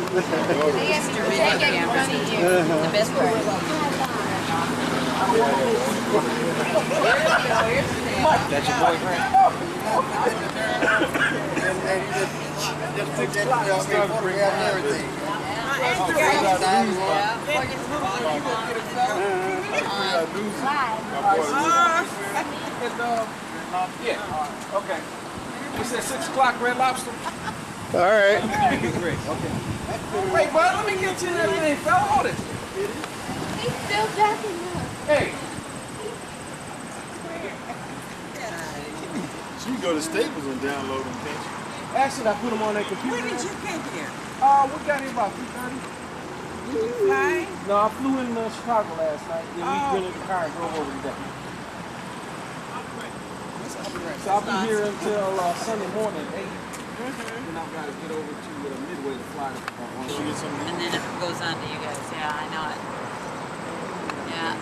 The best part. That's your boyfriend? Just put that photograph and everything. Yeah. Okay. You said 6 o'clock, Red Lobster? All right. Great. Okay. Wait, bud, let me get you in that thing, fella. Hold it. He's still backing up. Hey. So you go to Staples and download them, can't you? Actually, I put them on that computer. When did you get here? We got here about 3:30. Did you fly? No, I flew in Chicago last night. Then we rented the car and drove over today. So I'll be here until Sunday morning at 8. Then I've got to get over to Midway to fly to And then it goes on to you guys. Yeah, I know it. Yeah.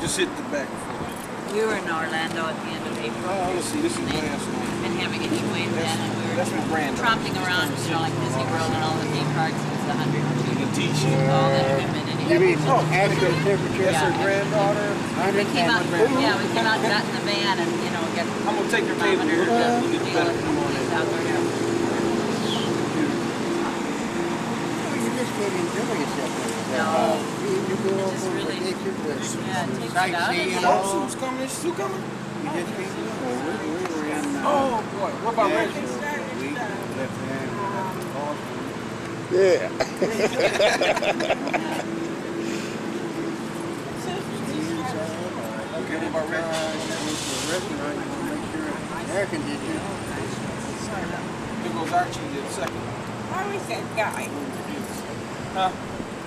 Just hit the back before that. We were in Orlando at the end of April. Oh, let's see. This is last night. And having a heat wave then, and we were That's my granddaughter. tromping around, you know, like Disney World and all the theme parks. It was 102 The T-shirt. all that humidity. You mean actual temperature? That's her granddaughter. We came out, yeah, we came out, got in the van, and you know, get I'm gonna take your table. thermometer, We'll get deal better with in the morning. these outdoor air. You just can't enjoy yourself. No. You go over Just really, and nature, but yeah, it takes you out. sightseeing and Oh, all. Sue's coming. Is Sue coming? You just can't do it. We were in Oh boy. What about Reggie? we left hand, Yeah. Okay, what about Reggie? restaurant, you want to make sure it's air conditioned. Here goes Archie the second. Why was that guy? Huh?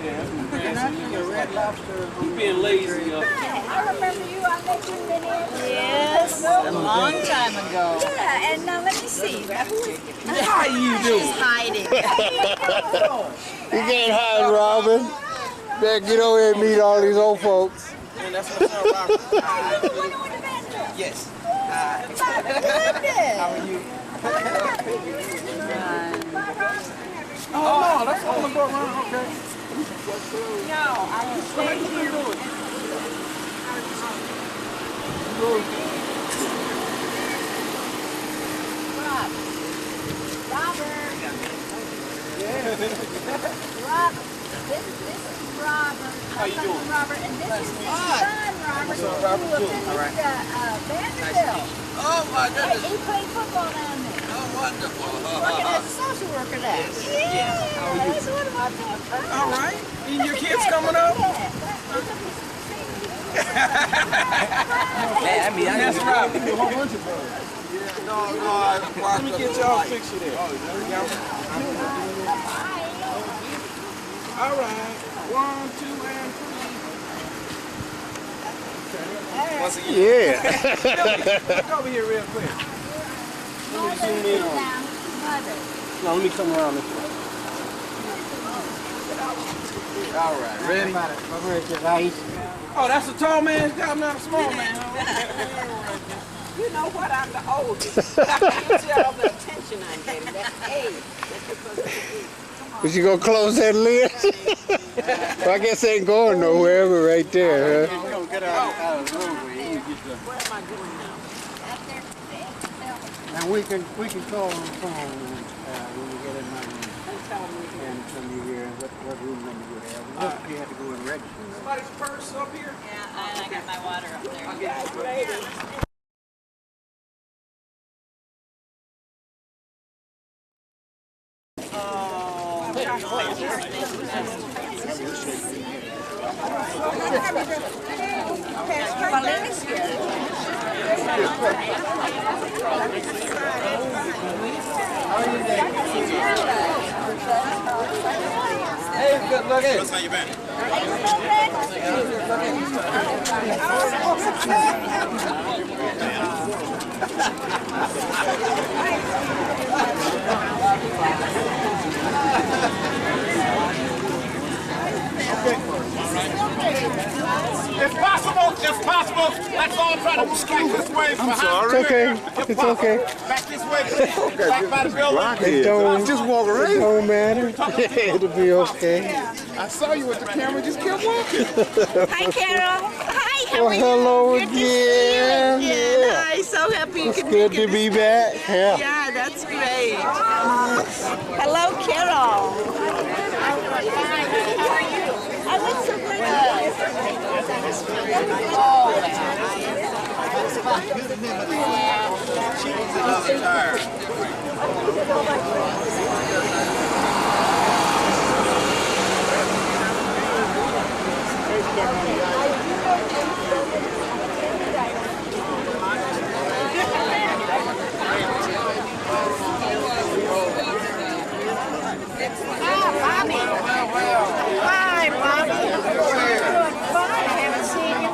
Yeah, that's my grandson. The Red Lobster. He's being lazy. I remember you on that video. Yes, a long time ago. Yeah, and now let me see. How you She's doing? hiding. You can't hide, Robin. Better get over here and meet all these old folks. And that's my son Robert. Yes. How are you? Oh no, that's all I go around. Okay. No, I was How you doing? Robert. This is Robert. How you doing? Robert, and this is his son, Robert, What's up, Robert? who attended Vanderbilt. Oh my goodness! He played football down there. Oh, wonderful! Working as a social worker there. Yeah, that's one of my best All right. And your kids coming up? That's right. We do a whole bunch of birds. Let me get y'all a picture there. All right. 1, 2, and 3. Once again. Yeah. Look over here real quick. Let me zoom in on you. No, let me come around this way. All right. Ready? Oh, that's a tall man's job, not a small man. You know what? I'm the oldest. You see all the attention I gave. That age. Was you gonna close that lid? Well, I guess they ain't going nowhere, but right there, huh? You don't get out of the roadway. What am I doing now? And we can call on the phone when we get in my room. And tell me here what room number you have. You have to go and register. Somebody's purse up here? Yeah, and I got my water up there. I'll get you. Hey, good looking. How you been? If possible, let's all try to back this way. It's okay. It's okay. Back this way Back by the building. It don't, Just walk it around. don't matter. It'll be okay. I saw you with the camera, just kept walking. Hi, Carol. Hi, how Well, are you? hello Good to see you again. again. Yeah. Hi, so happy you It's could good make to it. be back. Yeah. Yeah, that's great. Hello, Carol. I look so good. Bobby. Hi, Bobby. Doing fine. I haven't seen you.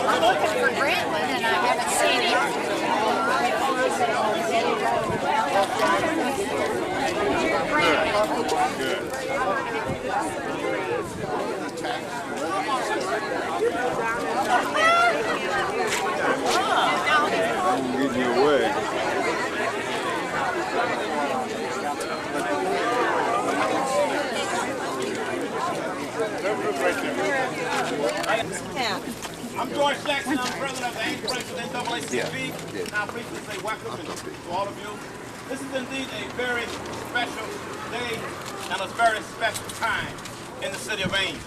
I'm looking for Grantland and I haven't seen him. I'm getting you away. I'm George Jackson. I'm president of the Ames branch of NAACP. And I'm pleased to say welcome to all of you. This is indeed a very special day and a very special time in the city of Ames.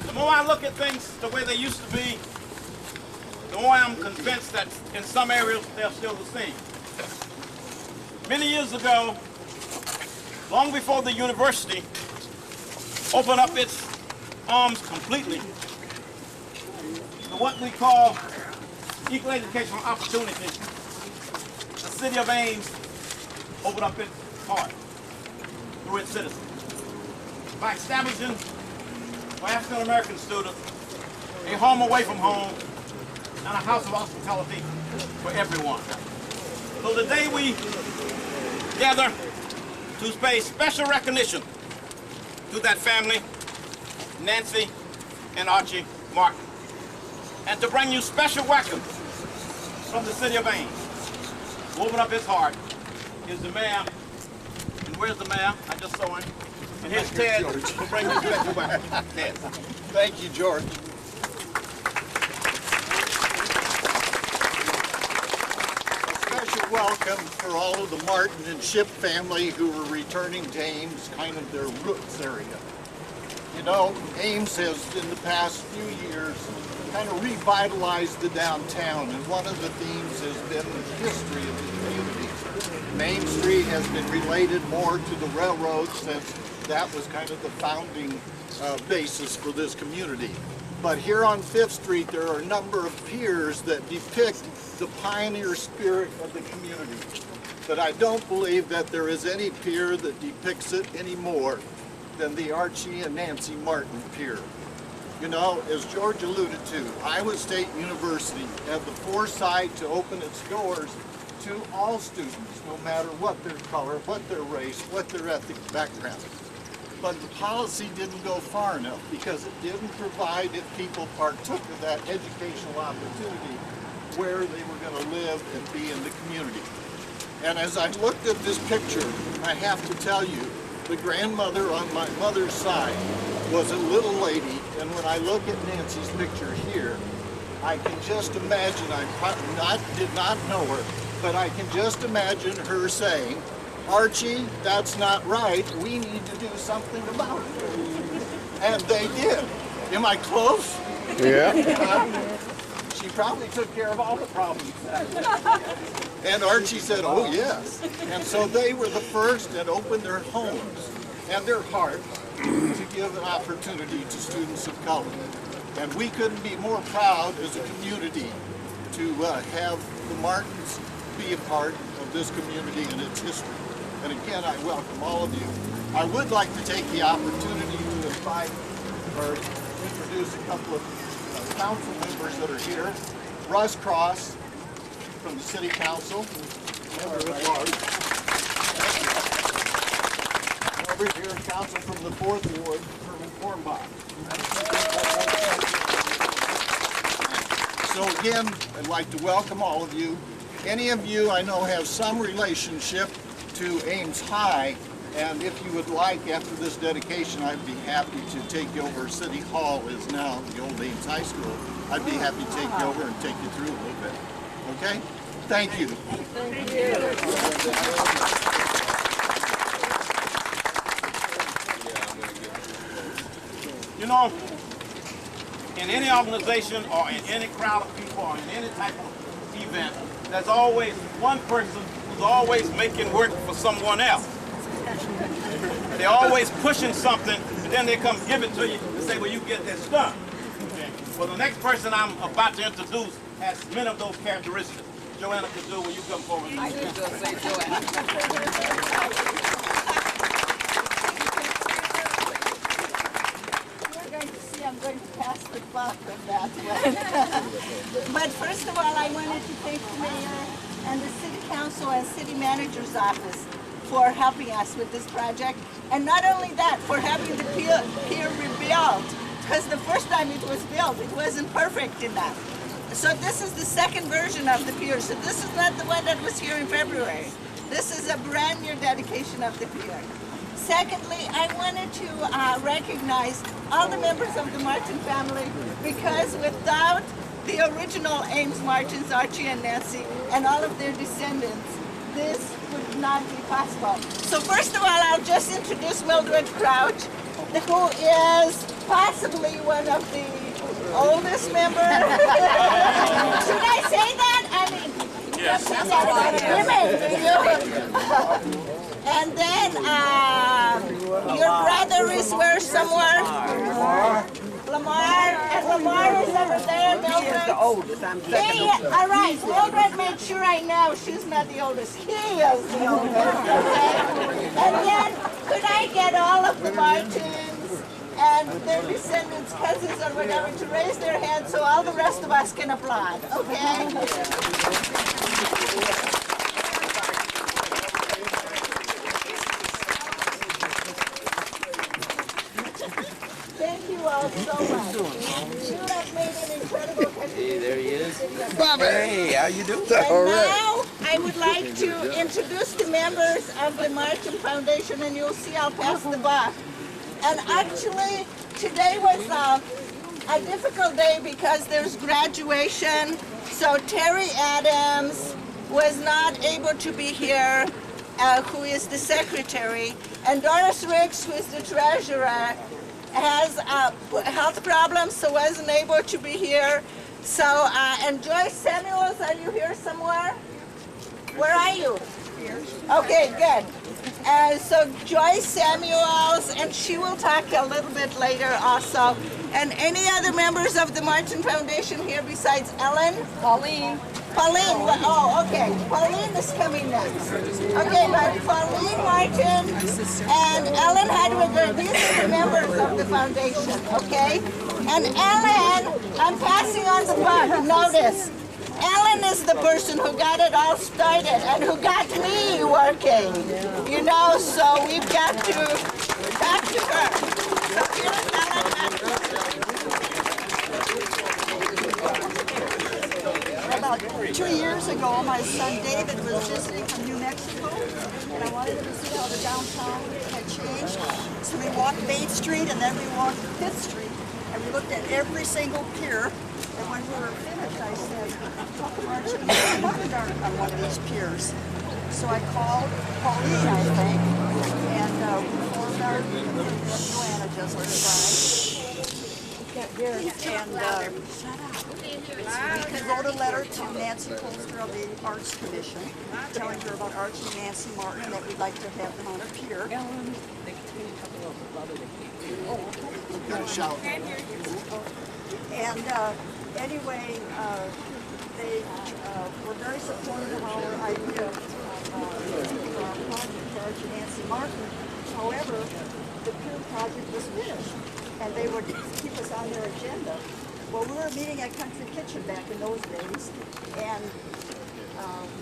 The more I look at things the way they used to be, the more I'm convinced that in some areas they're still the same. Many years ago, long before the university opened up its arms completely to what we call equal educational opportunity, the city of Ames opened up its heart through its citizens by establishing for African American students a home away from home and a house of hospitality for everyone. So today we gather to pay special recognition to that family, Nancy and Archie Martin, and to bring you special welcome from the city of Ames. Who opened up his heart is the mayor, and where's the mayor? I just saw him. And here's Ted to bring you special welcome. Ted. Thank you, George. A special welcome for all of the Martin and Ship family who are returning to Ames, kind of their roots area. You know, Ames has, in the past few years, kind of revitalized the downtown, and one of the themes has been the history of the community. Main Street has been related more to the railroad since that was kind of the founding basis for this community. But here on 5th Street, there are a number of piers that depict the pioneer spirit of the community. But I don't believe that there is any pier that depicts it any more than the Archie and Nancy Martin Pier. You know, as George alluded to, Iowa State University had the foresight to open its doors to all students, no matter what their color, what their race, what their ethnic background. But the policy didn't go far enough because it didn't provide, if people partook of that educational opportunity, where they were going to live and be in the community. And as I looked at this picture, I have to tell you, the grandmother on my mother's side was a little lady, and when I look at Nancy's picture here, I can just imagine, did not know her, but I can just imagine her saying, Archie, that's not right, we need to do something about it. And they did. Am I close? Yeah. She probably took care of all the problems. And Archie said, oh yes. And so they were the first that opened their homes and their hearts to give an opportunity to students of color. And we couldn't be more proud as a community to have the Martins be a part of this community and its history. And again, I welcome all of you. I would like to take the opportunity to invite or introduce a couple of council members that are here. Russ Cross from the City Council. Over here, council from the 4th Ward, Herman popcorn box. So again, I'd like to welcome all of you. Any of you I know have some relationship to Ames High, and if you would like, after this dedication, I'd be happy to take you over. City Hall is now the old Ames High School. I'd be happy to take you over and take you through a little bit. Okay? Thank you. You know, in any organization or in any crowd of people or in any type of event, there's always one person who's always making work for someone else. They're always pushing something, and then they come give it to you and say, well, you get this done. Okay. Well, the next person I'm about to introduce has many of those characteristics. Joanna could do when you come forward. I was going to say Joanna. I'm going to pass the buck on that one. But first of all, I wanted to thank the mayor and the city council and city manager's office for helping us with this project. And not only that, for having the pier rebuilt. Because the first time it was built, it wasn't perfect enough. So this is the second version of the pier. So this is not the one that was here in February. This is a brand new dedication of the pier. Secondly, I wanted to recognize all the members of the Martin family, because without the original Ames Martins, Archie and Nancy, and all of their descendants, this would not be possible. So first of all, I'll just introduce Mildred Crouch, who is possibly one of the oldest members. Should I say that? I mean, yes. You don't say that about women, do you? And then your brother is where somewhere? Lamar. And Lamar is over there, Mildred. He is the oldest. I'm second. All right, Mildred made sure I know she's not the oldest. He is the oldest, okay? And then, could I get all of the Martins and their descendants, cousins or whatever, to raise their hands so all the rest of us can applaud, okay? Thank you all so much. You have made an incredible contribution. Hey, there he is. Bobby. Hey, how you doing? And now I would like to introduce the members of the Martin Foundation, and you'll see I'll pass the buck. And actually, today was a difficult day because there's graduation. So Terry Adams was not able to be here, who is the secretary, and Doris Riggs, who is the treasurer, has health problems, so wasn't able to be here. So, and Joyce Samuels, are you here somewhere? Where are you? Here. Okay, good. So Joyce Samuels, and she will talk a little bit later also. And any other members of the Martin Foundation here besides Ellen? Pauline. Pauline, oh, okay. Pauline is coming next. Okay, but Pauline Martin and Ellen Hadwiger, these are the members of the foundation, okay? And Ellen, I'm passing on the buck. Notice, Ellen is the person who got it all started and who got me working, you know, so we've got to back to her. So here's Ellen Hadwiger. About 2 years ago, my son David was visiting from New Mexico, and I wanted him to see how the downtown had changed. So we walked Main Street, and then we walked 5th Street, and we looked at every single pier. And when we were finished, I said, talk to Archie on one of these piers. So I called Pauline, I think, and we formed our, Joanna just resigned. And we wrote a letter to Nancy Colster of the Arts Commission, telling her about Archie and Nancy Martin, that we'd like to have them on a pier. Got a shout. And anyway, they were very supportive of our idea of our project for Archie and Nancy Martin. However, the pier project was finished, and they would keep us on their agenda. Well, we were meeting at Country Kitchen back in those days, and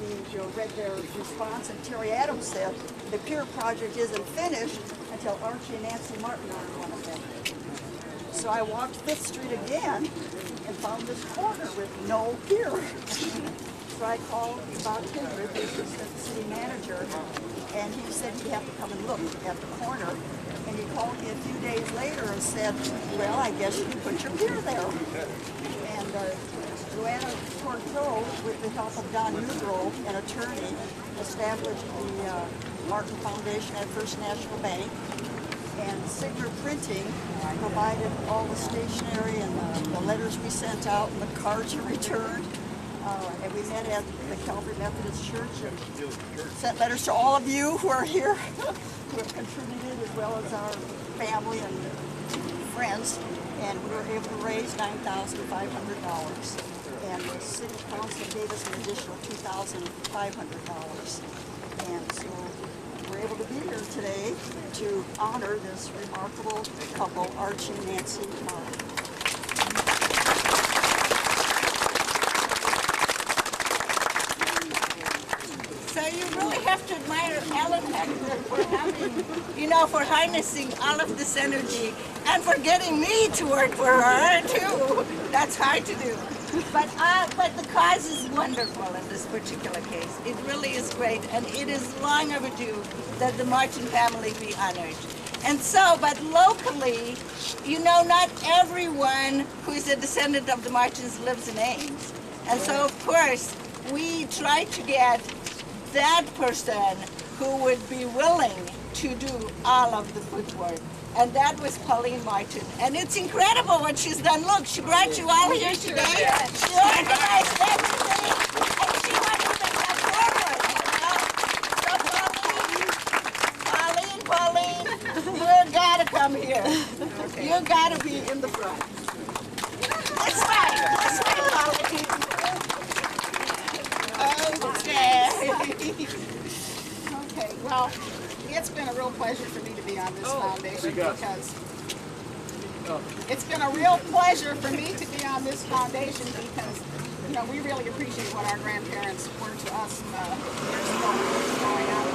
we read their response, and Terry Adams said, the pier project isn't finished until Archie and Nancy Martin are one of them. So I walked Fifth Street again and found this corner with no pier. So I called Bob Kindred, who's the city manager, and he said he'd have to come and look at the corner. And he called me a few days later and said, well, I guess you can put your pier there. And Joanna Torto, with the help of Don Newgrove, an attorney, established the Martin Foundation at First National Bank. And Sigler Printing provided all the stationery and the letters we sent out and the cards we returned. And we met at the Calvary Methodist Church and sent letters to all of you who are here who have contributed, as well as our family and friends. And we were able to raise $9,500. And the city council gave us an additional $2,500. And so we're able to be here today to honor this remarkable couple, Archie and Nancy Martin. So you really have to admire Ellen Hector for having, for harnessing all of this energy and for getting me to work for her too. That's hard to do. But the cause is wonderful in this particular case. It really is great, and it is long overdue that the Martin family be honored. And so, but locally, not everyone who is a descendant of the Martins lives in Ames. And so, of course, we try to get that person who would be willing to do all of the footwork. And that was Pauline Martin. And it's incredible what she's done. Look, she brought you all here today. She organized everything, and she wants to take that forward. So Pauline, you gotta come here. You gotta be in the front. Let's fight, Pauline. Okay, well, it's been a real pleasure for me to be on this foundation because it's been a real pleasure for me to be on this foundation because we really appreciate what our grandparents were to us years ago growing up,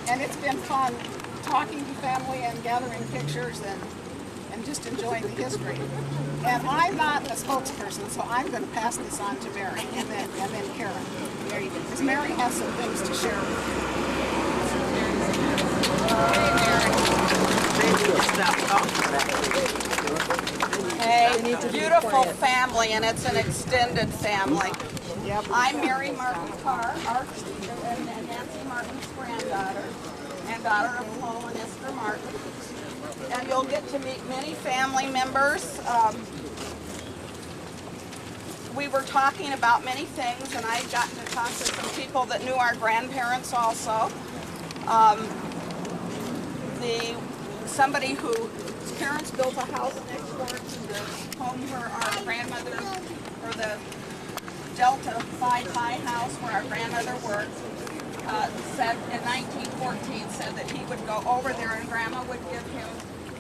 and it's been fun talking to family and gathering pictures and just enjoying the history. And I'm not a spokesperson, so I'm going to pass this on to Mary and then Karen. Because Mary has some things to share with you. Hey, beautiful family, and it's an extended family. Yep. I'm Mary Martin Carr, and Nancy Martin's granddaughter, and daughter of Paul and Esther Martin. And you'll get to meet many family members. We were talking about many things, and I've gotten to talk to some people that knew our grandparents also. Somebody whose parents built a house next door to the home where our grandmother, or the Delta Phi Pi house where our grandmother worked, said in 1914 said that he would go over there and Grandma would give him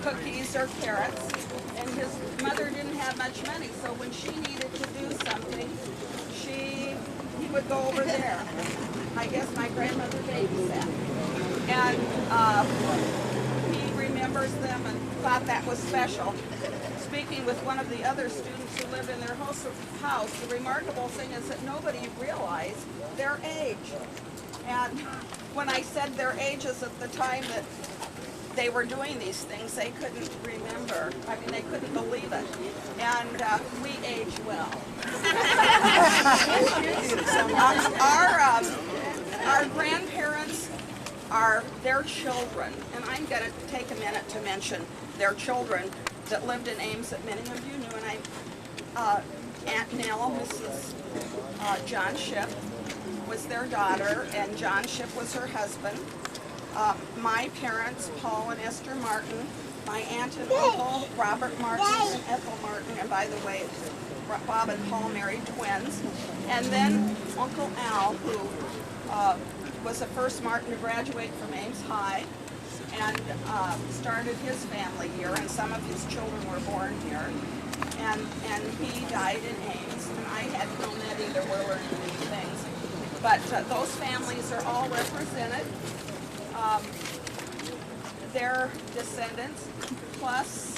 cookies or carrots, and his mother didn't have much money, so when she needed to do something, he would go over there. I guess my grandmother babysat. And he remembers them and thought that was special. Speaking with one of the other students who lived in their house, the remarkable thing is that nobody realized their age. And when I said their ages at the time that they were doing these things, they couldn't remember. I mean, they couldn't believe it. And we age well. Our grandparents are their children, and I'm going to take a minute to mention their children that lived in Ames that many of you knew. And Aunt Nell, Mrs. John Shipp, was their daughter, and John Shipp was her husband. My parents, Paul and Esther Martin, my aunt and uncle, Robert Martin and Ethel Martin, and by the way, Bob and Paul married twins. And then Uncle Al, who was the first Martin to graduate from Ames High, and started his family here, and some of his children were born here. And he died in Ames, and I hadn't known that either. We're learning these things. But those families are all represented. Their descendants, plus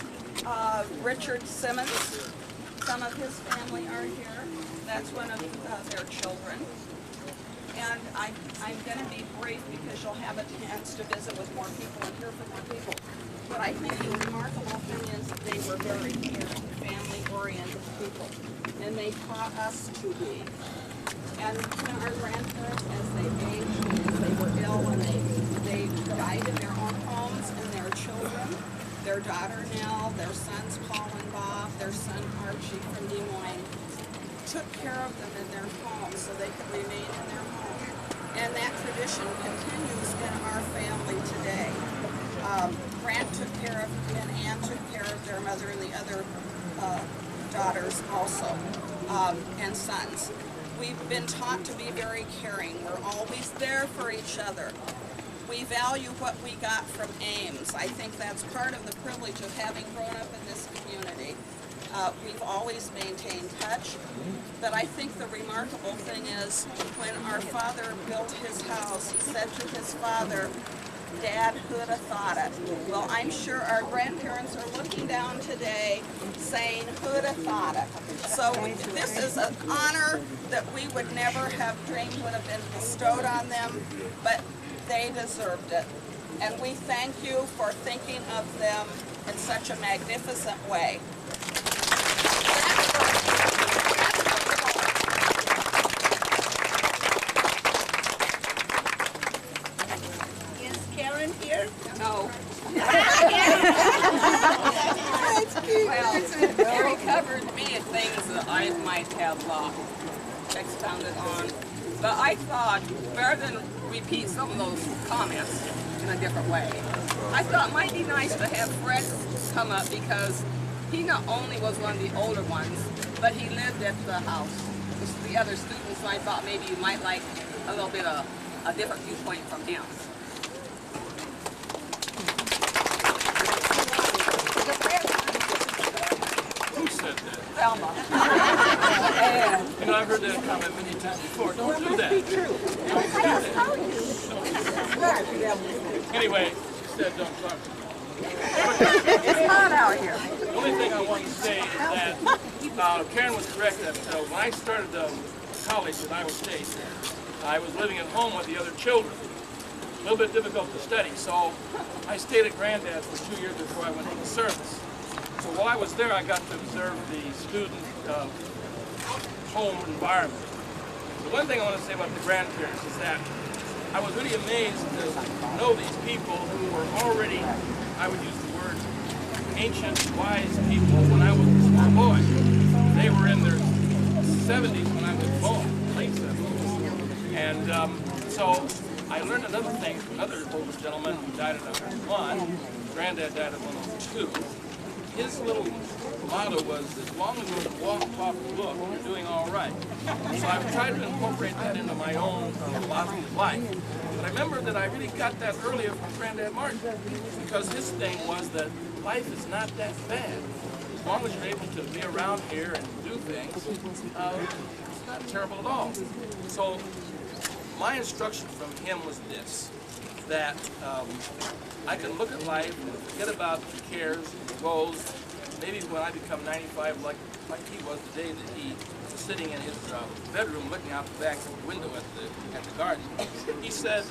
Richard Simmons, some of his family are here. That's one of their children. And I'm going to be brief because you'll have a chance to visit with more people and hear from more people. But I think the remarkable thing is that they were very caring, family-oriented people. And they taught us to be. And our grandparents, as they aged, as they were ill, and they died in their own homes, and their children, their daughter Nell, their sons Paul and Bob, their son Archie from Des Moines, took care of them in their homes so they could remain in their home. And that tradition continues in our family today. Grant took care of, and Ann took care of their mother and the other daughters also, and sons. We've been taught to be very caring. We're always there for each other. We value what we got from Ames. I think that's part of the privilege of having grown up in this community. We've always maintained touch, but I think the remarkable thing is when our father built his house, he said to his father, "Dad, who'd have thought it?" Well, I'm sure our grandparents are looking down today saying, "Who'd have thought it?" So this is an honor that we would never have dreamed would have been bestowed on them, but they deserved it. And we thank you for thinking of them in such a magnificent way. Is Karen here? No. Well, Gary covered many things that I might have expounded on, but I thought, rather than repeat some of those comments in a different way, I thought it might be nice to have Fred come up because he not only was one of the older ones, but he lived at the house with the other students, so I thought maybe you might like a little bit of a different viewpoint from him. Who said that? Thelma. You know, I've heard that comment many times before. Don't do that. Don't do that. Anyway, she said don't talk to me. It's hot out here. The only thing I want to say is that Karen was correct that when I started college at Iowa State, I was living at home with the other children. A little bit difficult to study, so I stayed at Granddad's for 2 years before I went into service. So while I was there, I got to observe the student home environment. The one thing I want to say about the grandparents is that I was really amazed to know these people who were already, I would use the word, ancient, wise people when I was a small boy. They were in their 70s when I was born, late 70s. And so I learned another thing from another older gentleman who died at 101. Granddad died at 102. His little motto was, as long as you walk, talk, look, you're doing all right. So I've tried to incorporate that into my own philosophy of life. But I remember that I really got that earlier from Granddad Martin, because his thing was that life is not that bad. As long as you're able to be around here and do things, it's not terrible at all. So my instruction from him was this, that I can look at life and forget about the cares, the woes. Maybe when I become 95, like he was the day that he was sitting in his bedroom looking out the back window at the garden, he said,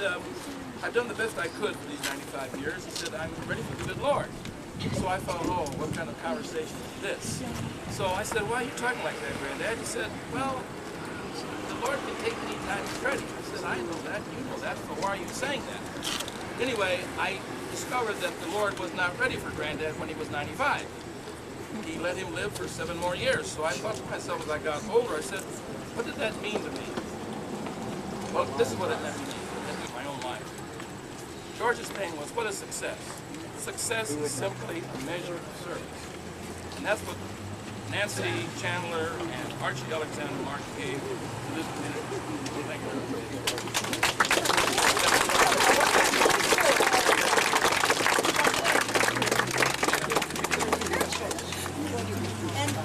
I've done the best I could for these 95 years. He said, I'm ready for the good Lord. So I thought, oh, what kind of conversation is this? So I said, why are you talking like that, Granddad? He said, well, the Lord can take me anytime he's ready. I said, I know that, you know that, so why are you saying that? Anyway, I discovered that the Lord was not ready for Granddad when he was 95. He let him live for 7 more years. So I thought to myself as I got older, I said, what did that mean to me? Well, this is what it meant to me in my own life. George's thing was, what is success? Success is simply a measure of service. And that's what Nancy Chandler and Archie Alexander Mark gave to this community. Thank you.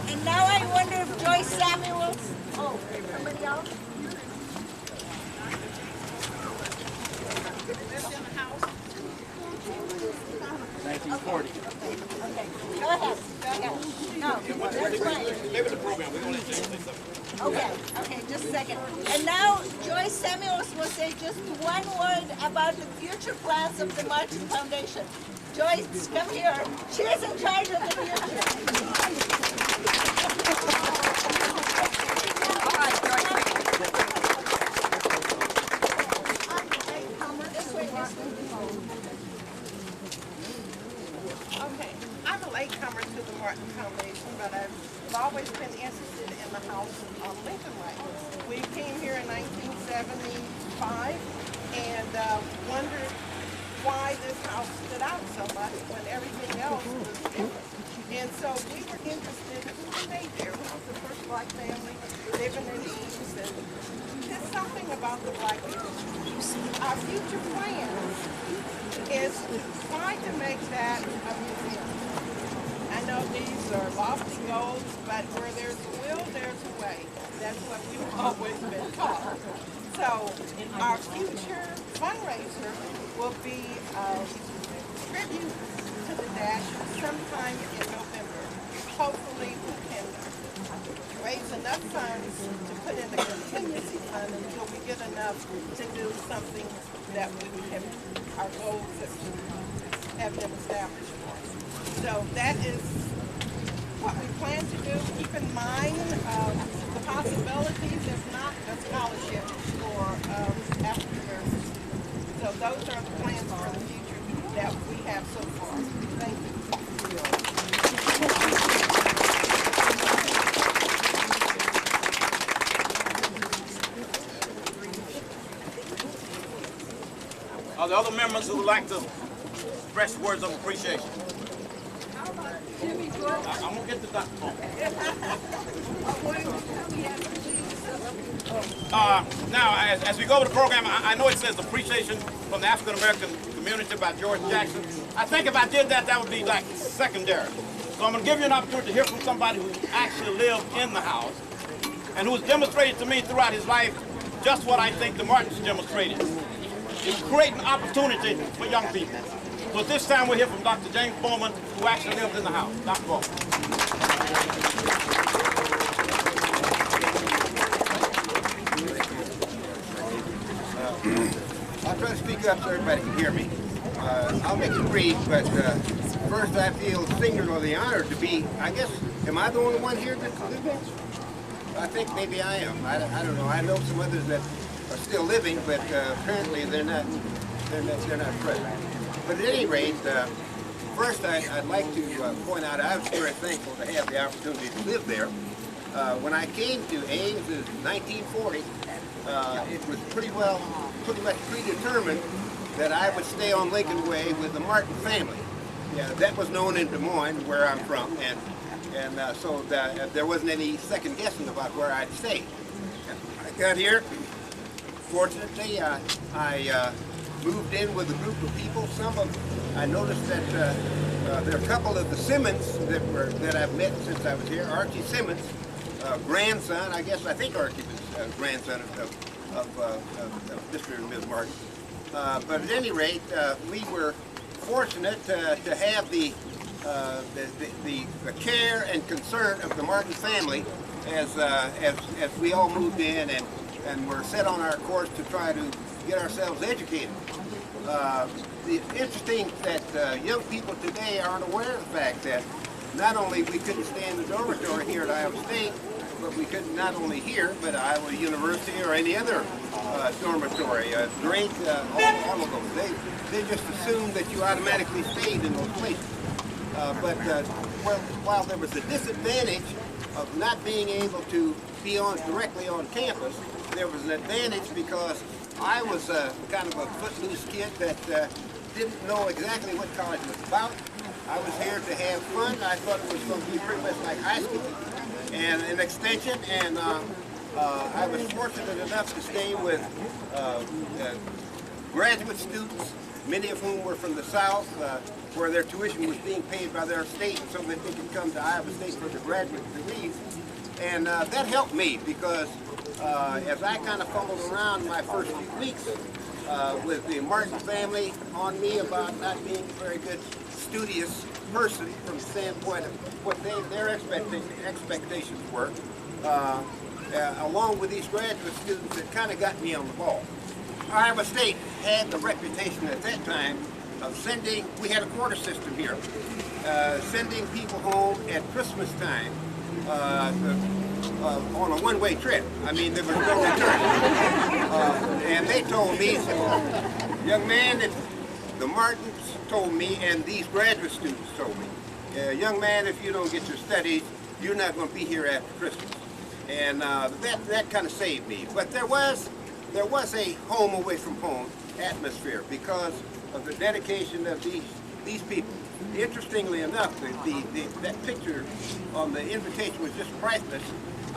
And now I wonder if Joyce Samuels, oh, somebody else? Lived in the house. 1940. Okay, go ahead. No, that's fine. Maybe the program. We're going to let James say something. Okay, just a second. And now Joyce Samuels will say just one word about the future plans of the Martin Foundation. Joyce, come here. She is in charge of the future. Okay, I'm a latecomer to the Martin Foundation, but I've always been interested in the house on Lincoln Way. We came here in 1975 and wondered why this house stood out so much when everything else was different. And so we were interested to stay there. We was the first black family living in Ames, and there's something about the black community. Our future plans is trying to make that a museum. I know these are lofty goals, but where there's a will, there's a way. That's what we've always been taught. So our future fundraiser will be a tribute to the Dash sometime in November. Hopefully we can raise enough funds to put in the contingency fund until we get enough to do something that we have, our goals that we have been established for. So that is what we plan to do. Keep in mind the possibilities, if not a scholarship for African Americans. So those are the plans for the future that we have so far. Thank you. Are there other members who would like to express words of appreciation? I'm going to get the Dr. Phone. Now, as we go over the program, I know it says appreciation from the African American community by George Jackson. I think if I did that, that would be like secondary. So I'm going to give you an opportunity to hear from somebody who actually lived in the house and who's demonstrated to me throughout his life just what I think the Martins demonstrated. It's creating opportunity for young people. So at this time we'll hear from Dr. James Bowman, who actually lived in the house. Dr. Bowman. I'll try to speak up so everybody can hear me. I'll make it brief, but first I feel singularly honored to be, I guess, am I the only one here that lives there? I think maybe I am. I don't know. I know some others that are still living, but apparently they're not present. But at any rate, first I'd like to point out I was very thankful to have the opportunity to live there. When I came to Ames in 1940, it was pretty much predetermined that I would stay on Lincoln Way with the Martin family. Yeah, that was known in Des Moines, where I'm from, and so there wasn't any second guessing about where I'd stay. I got here. Fortunately, I moved in with a group of people. I noticed that there are a couple of the Simmons that I've met since I was here. Archie Simmons, grandson. I think Archie was grandson of Mr. and Ms. Martin. But at any rate, we were fortunate to have the care and concern of the Martin family as we all moved in and were set on our course to try to get ourselves educated. It's interesting that young people today aren't aware of the fact that not only we couldn't stay in the dormitory here at Iowa State, but we couldn't not only here, but Iowa University or any other dormitory. Drake, all of those. They just assumed that you automatically stayed in those places. But while there was a disadvantage of not being able to be directly on campus, there was an advantage because I was kind of a footloose kid that didn't know exactly what college was about. I was here to have fun. I thought it was going to be pretty much like high school and an extension, and I was fortunate enough to stay with graduate students, many of whom were from the South, where their tuition was being paid by their state so that they could come to Iowa State for their graduate degrees. And that helped me because as I kind of fumbled around my first few weeks with the Martin family on me about not being a very good studious person from the standpoint of what their expectations were, along with these graduate students that kind of got me on the ball. Iowa State had the reputation at that time of sending, we had a quarter system here, sending people home at Christmas time on a one-way trip. I mean, there was no return. And they told me, young man, the Martins told me, and these graduate students told me, young man, if you don't get your studies, you're not going to be here after Christmas. And that kind of saved me. But there was a home away from home atmosphere because of the dedication of these people. Interestingly enough, that picture on the invitation was just priceless.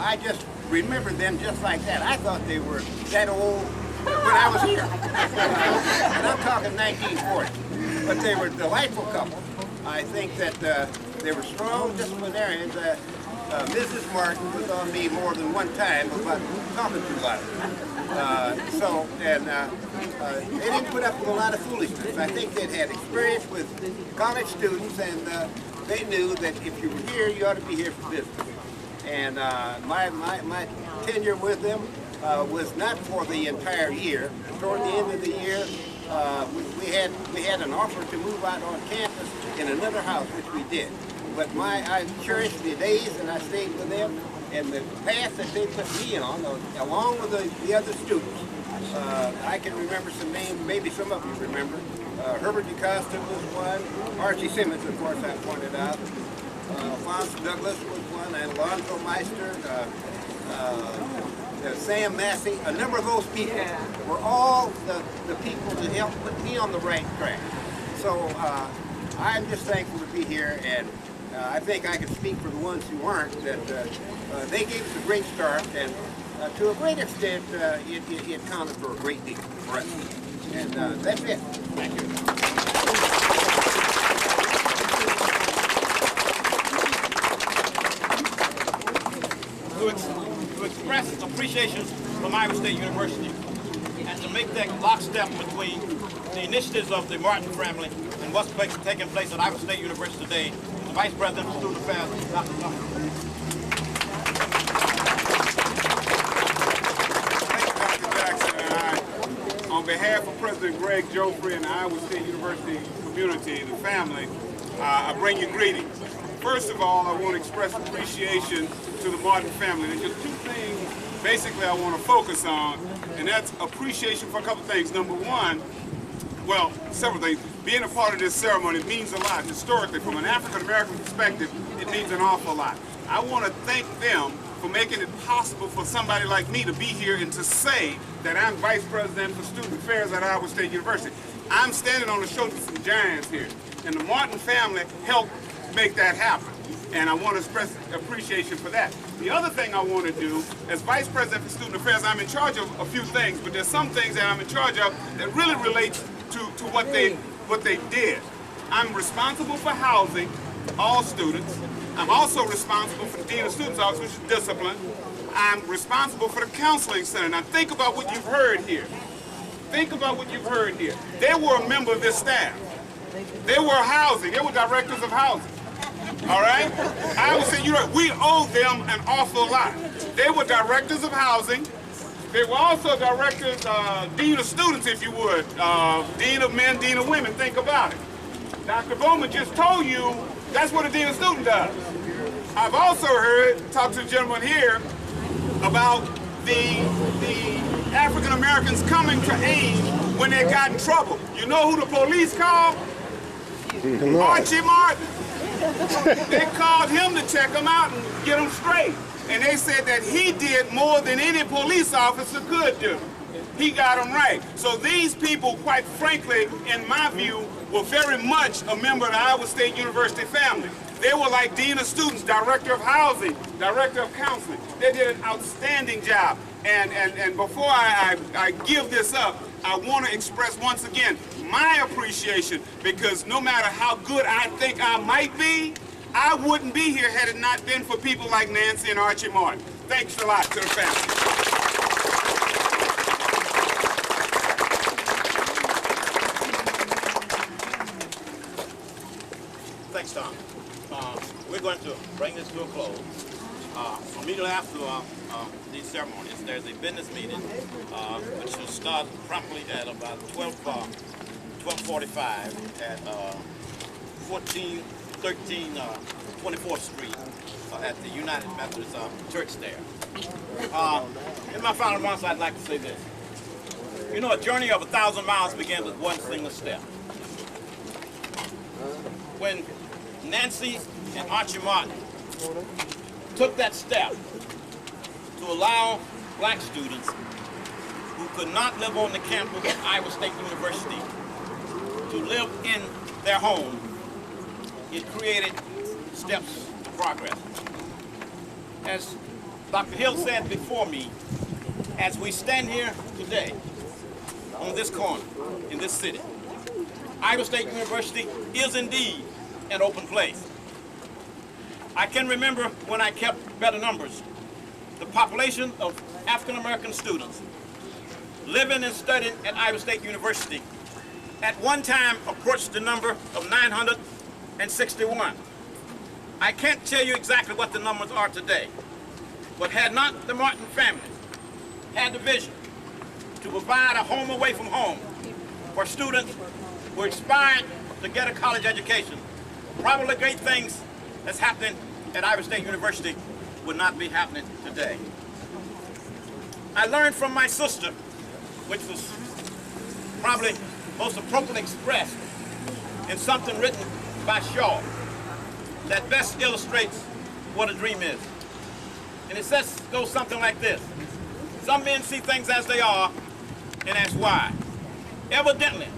I just remembered them just like that. I thought they were that old when I was here. And I'm talking 1940. But they were a delightful couple. I think that they were strong disciplinarians. Mrs. Martin was on me more than one time about talking too loud. They didn't put up with a lot of foolishness. I think they'd had experience with college students, and they knew that if you were here, you ought to be here for business. And my tenure with them was not for the entire year. Toward the end of the year, we had an offer to move out on campus in another house, which we did. But I cherished the days, and I stayed with them, and the path that they put me on, along with the other students. I can remember some names, maybe some of you remember. Herbert DeCosta was one, Archie Simmons, of course, I pointed out. Alphonse Douglas was one, and Alonzo Meister, Sam Massey. A number of those people were all the people that helped put me on the right track. So I'm just thankful to be here, and I think I can speak for the ones who aren't, that they gave us a great start, and to a great extent, it counted for a great deal for us. And that's it. Thank you. To express appreciation from Iowa State University and to make that lockstep between the initiatives of the Martin family and what's taking place at Iowa State University today, the Vice President of Student Affairs, Dr. Thank you, Dr. Jackson, and on behalf of President Greg Joffrey and the Iowa State University community and the family, I bring you greetings. First of all, I want to express appreciation to the Martin family. There's just two things basically I want to focus on, and that's appreciation for a couple things. Number one, well, several things. Being a part of this ceremony means a lot. Historically, from an African-American perspective, it means an awful lot. I want to thank them for making it possible for somebody like me to be here and to say that I'm Vice President for Student Affairs at Iowa State University. I'm standing on the shoulders of some giants here, and the Martin family helped make that happen. And I want to express appreciation for that. The other thing I want to do, as Vice President for Student Affairs, I'm in charge of a few things, but there's some things that I'm in charge of that really relate to what they did. I'm responsible for housing all students. I'm also responsible for the Dean of Students Office, which is discipline. I'm responsible for the counseling center. Now think about what you've heard here. Think about what you've heard here. They were a member of this staff. They were housing. They were directors of housing. All right? I would say, we owe them an awful lot. They were directors of housing. They were also directors, dean of students, if you would. Dean of men, dean of women. Think about it. Dr. Bowman just told you that's what a dean of student does. I've also talked to the gentleman here about the African Americans coming to Ames when they got in trouble. You know who the police called? Archie Martin. They called him to check them out and get them straight. And they said that he did more than any police officer could do. He got them right. So these people, quite frankly, in my view, were very much a member of the Iowa State University family. They were like Dean of Students, Director of Housing, Director of Counseling. They did an outstanding job. And before I give this up, I want to express once again my appreciation, because no matter how good I think I might be, I wouldn't be here had it not been for people like Nancy and Archie Martin. Thanks a lot to the family. Thanks, Tom. we're going to bring this to a close. Immediately after these ceremonies, there's a business meeting which will start promptly at about 12:45 at 1413 24th Street at the United Methodist Church there. In my final remarks, I'd like to say this. You know, a journey of 1,000 miles begins with one single step. When Nancy and Archie Martin took that step to allow black students who could not live on the campus of Iowa State University to live in their home, it created steps to progress. As Dr. Hill said before me, as we stand here today on this corner in this city, Iowa State University is indeed an open place. I can remember when I kept better numbers, the population of African American students living and studying at Iowa State University at one time approached the number of 961. I can't tell you exactly what the numbers are today, but had not the Martin family had the vision to provide a home away from home for students who aspired to get a college education, probably great things that's happening at Iowa State University would not be happening today. I learned from my sister, which was probably most appropriately expressed in something written by Shaw that best illustrates what a dream is. And it goes something like this. Some men see things as they are and ask why. Evidently,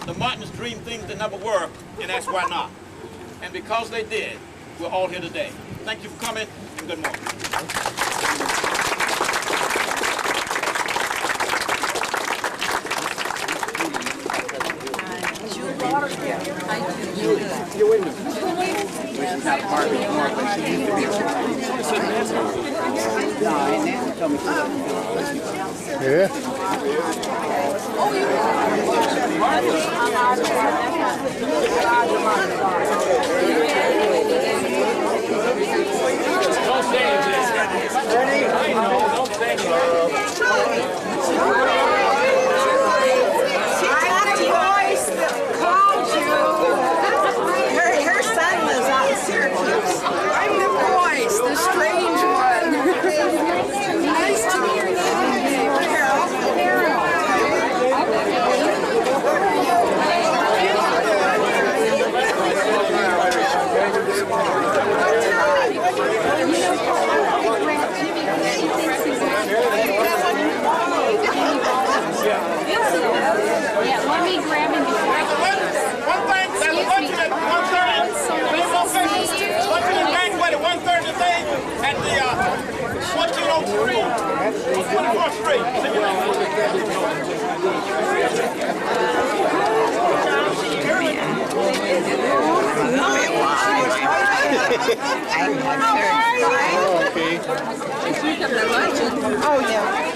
the Martins dreamed things that never were and asked why not. And because they did, we're all here today. Thank you for coming, and good morning. Yeah. Don't say anything. I know, don't say anything. Her son lives out in Syracuse. I'm the voice, the strange one. Nice to meet you. Carol. Yeah, let me grab him before I Banquet at 1:30 today at the 1403 24th Street. Oh, yeah.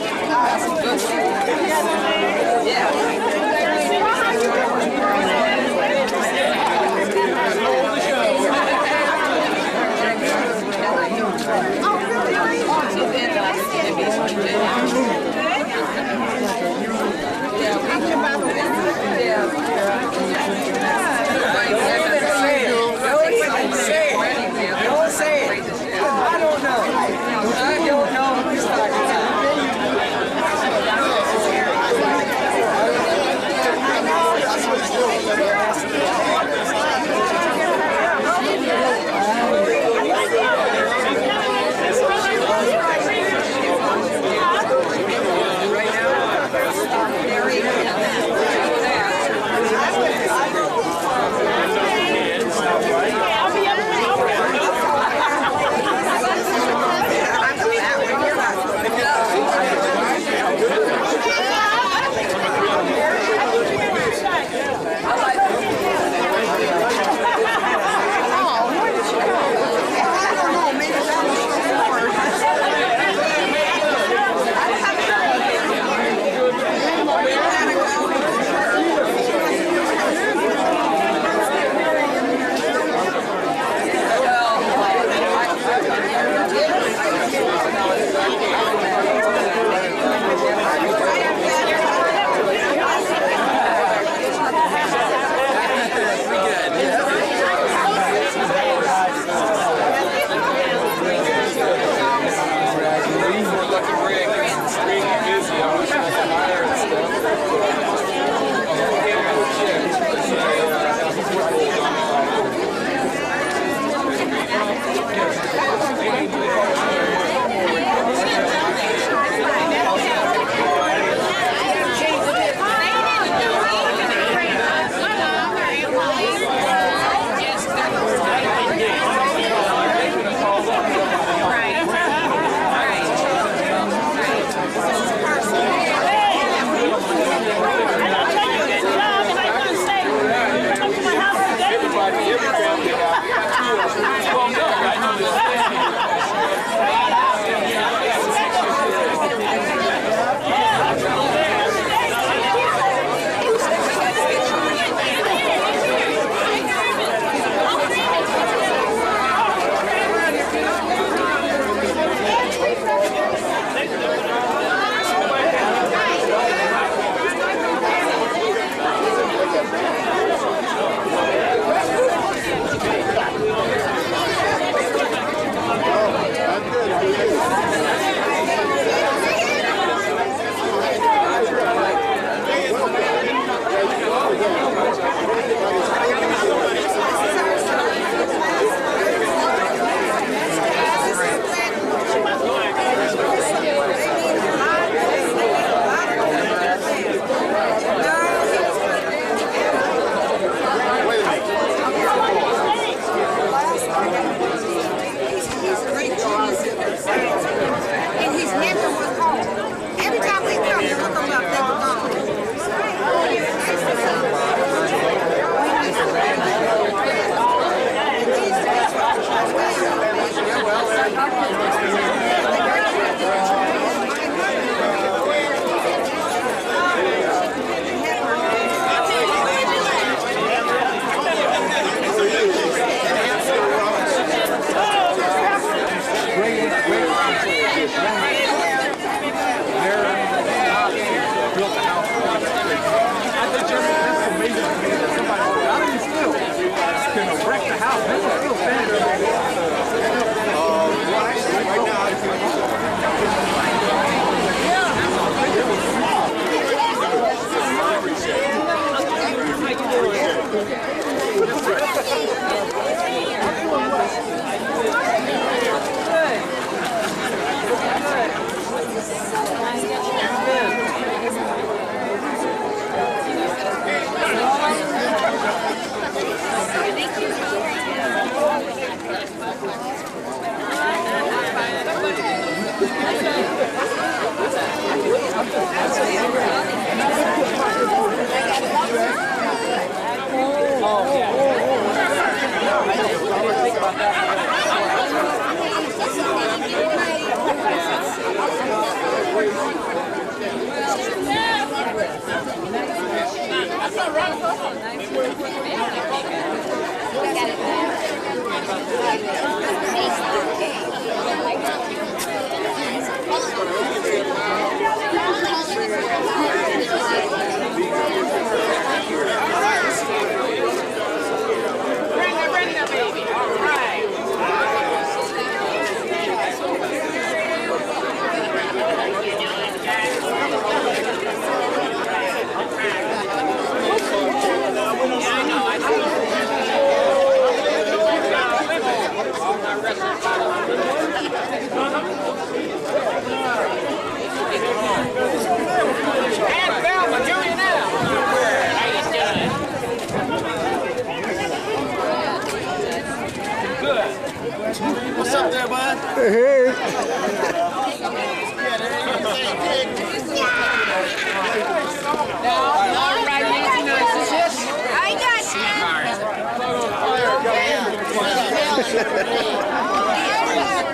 All right, Nancy, nice. This I got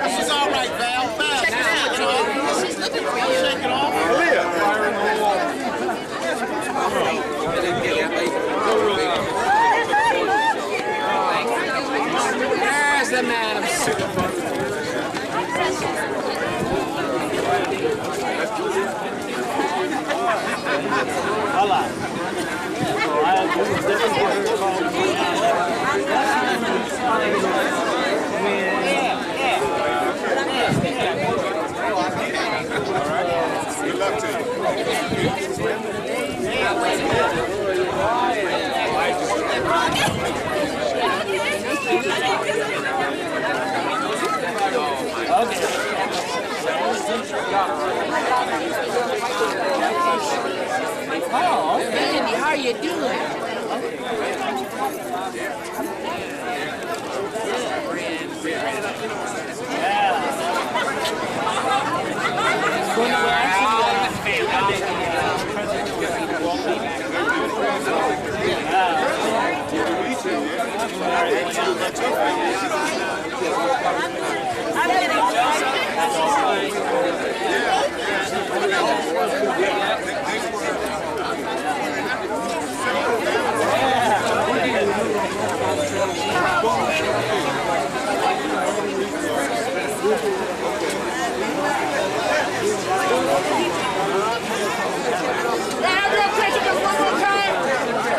This is all right, Val. Val, shake it off. She's looking for you. Shake it off. There's the madam. Good luck to Oh, Andy, how you doing?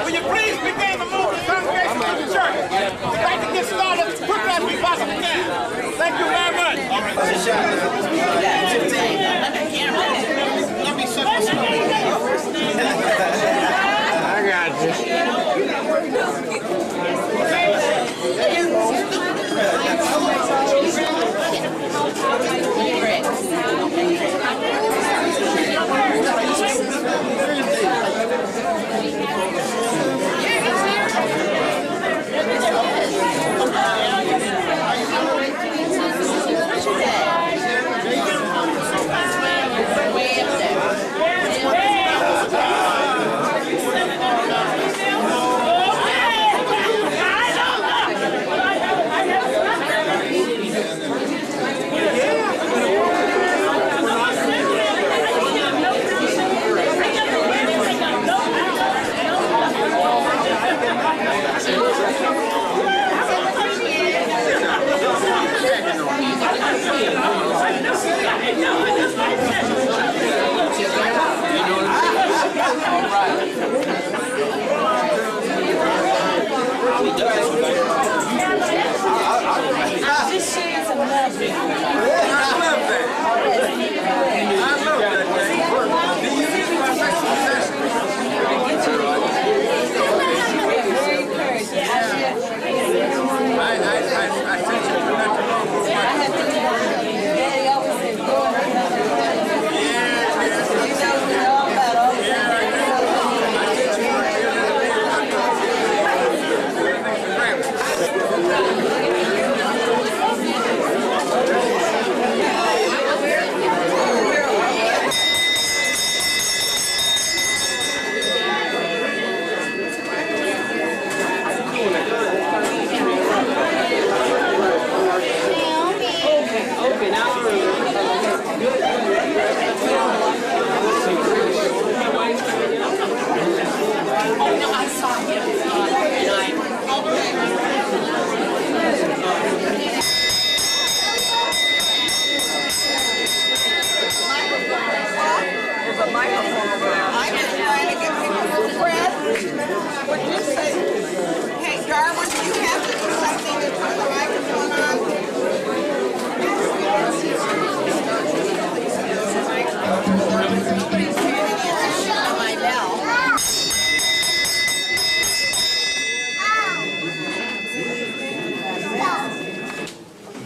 Will you please begin to move the congregation to the church? We'd like to get started as quickly as we possibly can. Thank you very much. All right. Let me set this I got you.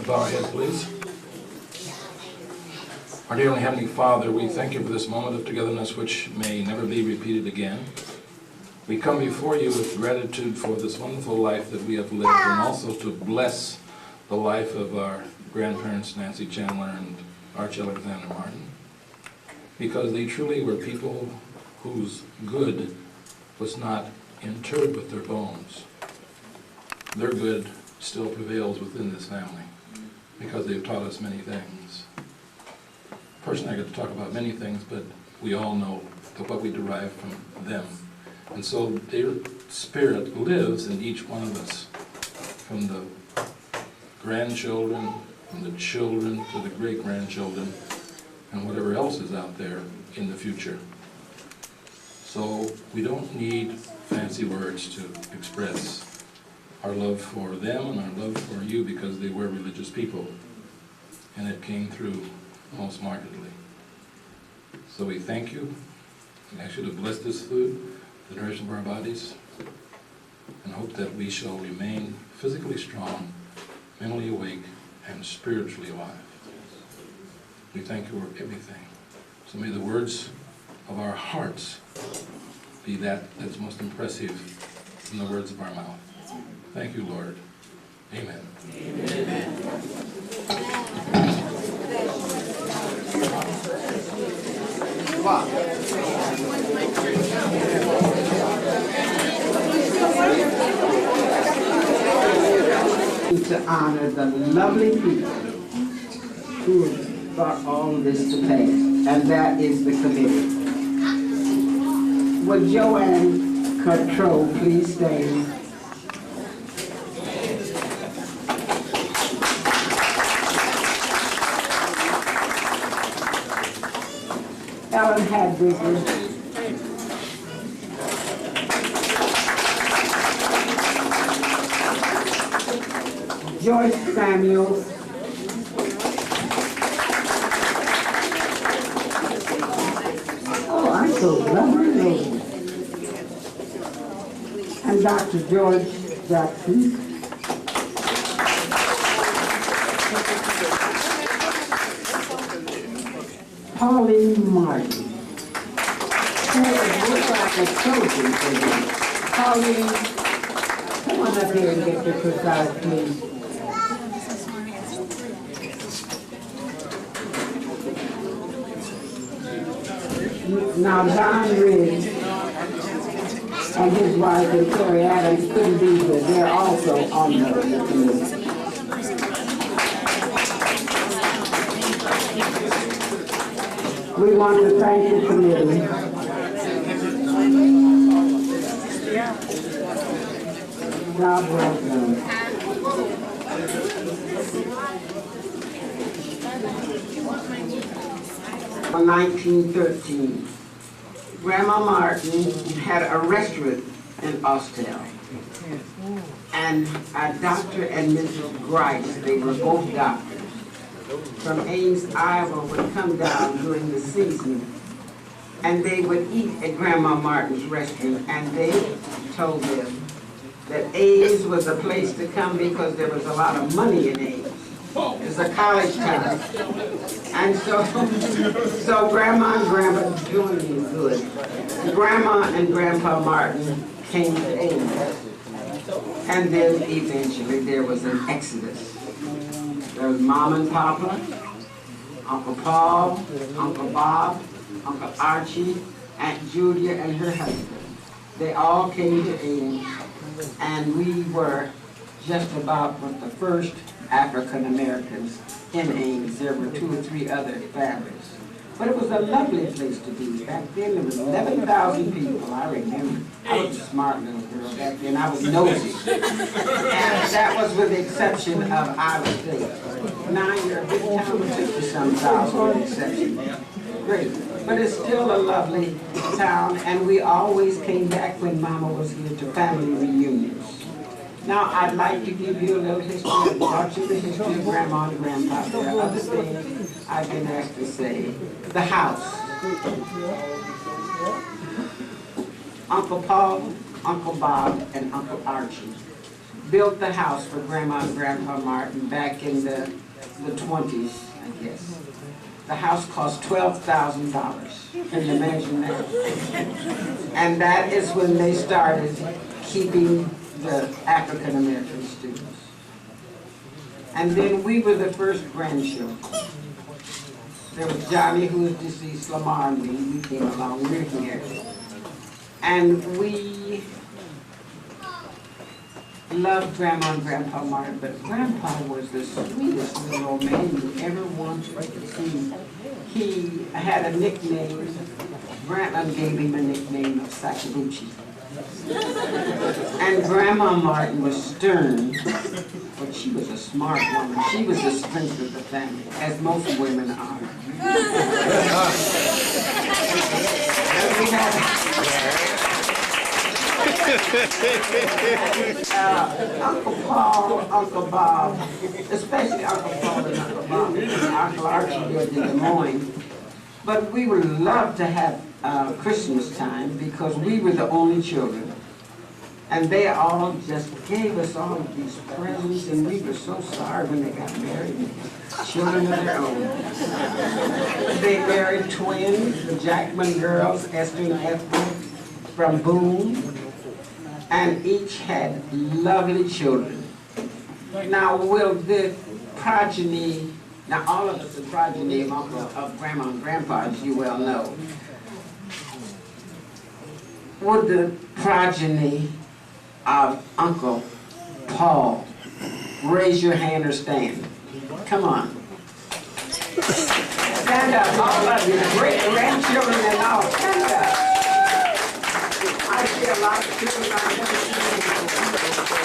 Bow our heads, please. Our dear Heavenly Father, we thank you for this moment of togetherness which may never be repeated again. We come before you with gratitude for this wonderful life that we have lived, and also to bless the life of our grandparents, Nancy Chandler and Arch Alexander Martin, because they truly were people whose good was not interred with their bones. Their good still prevails within this family because they've taught us many things. Personally, I get to talk about many things, but we all know that what we derive from them. And so their spirit lives in each one of us, from the grandchildren, from the children to the great-grandchildren, and whatever else is out there in the future. So we don't need fancy words to express our love for them and our love for you, because they were religious people, and it came through most markedly. So we thank you. We ask you to bless this food, the nourishment of our bodies, and hope that we shall remain physically strong, mentally awake, and spiritually alive. We thank you for everything. So may the words of our hearts be that's most impressive in the words of our mouth. Thank you, Lord. Amen. Amen. To honor the lovely people who have brought all of this to pass, and that is the committee. Would Joanne Control please stand? Ellen Hadwiger. Joyce Samuels. Oh, I'm so lovely. And Dr. George Jackson. Pauline Martin. Looks like a soldier for you. Pauline, come on up here and get your precise, please. Now, John Riggs and his wife and Terry Adams couldn't be here. They're also on the committee. We want to thank the committee. God bless them. In 1913, Grandma Martin had a restaurant in Austell. And Dr. and Mrs. Grice, they were both doctors, from Ames, Iowa, would come down during the season, and they would eat at Grandma Martin's restaurant, and they told them that Ames was a place to come because there was a lot of money in Ames. It's a college town. And so Grandma and Grandpa doing me good. Grandma and Grandpa Martin came to Ames. And then eventually there was an exodus. There was Mom and Papa, Uncle Paul, Uncle Bob, Uncle Archie, Aunt Julia and her husband. They all came to Ames, and we were just about the first African Americans in Ames. There were 2 or 3 other families. But it was a lovely place to be. Back then there was 11,000 people, I remember. I was a smart little girl back then. I was nosy. And that was with the exception of Iowa State. Now you're a big town with 50-some thousand with the exception. Great. But it's still a lovely town, and we always came back when Mama was here to family reunions. Now, I'd like to give you a little history. I've taught you the history of Grandma and Grandpa. There are other things I've been asked to say. The house. Uncle Paul, Uncle Bob, and Uncle Archie built the house for Grandma and Grandpa Martin back in the 20s, I guess. The house cost $12,000. Can you imagine that? And that is when they started keeping the African American students. And then we were the first grandchildren. There was Johnny, who was deceased, Lamar, and me. We came along, we're here. And we loved Grandma and Grandpa Martin, but Grandpa was the sweetest little old man you ever wanted to see. He had a nickname. Grantland gave him a nickname of Sakaguchi. And Grandma Martin was stern, but she was a smart woman. She was the strength of the family, as most women are. And we had Uncle Paul, Uncle Bob, especially Uncle Paul and Uncle Bob, and Uncle Archie lived in Des Moines. But we would love to have Christmas time because we were the only children. And they all just gave us all of these presents, and we were so sorry when they got married and children of their own. They married twins, the Jackman girls, Esther and Ethel, from Boone, and each had lovely children. Now, will the progeny, now all of us are progeny of Grandma and Grandpa, as you well know. Would the progeny of Uncle Paul raise your hand or stand? Come on. Stand up, all of you, great grandchildren and all, stand up. I see a lot of children I've never seen before.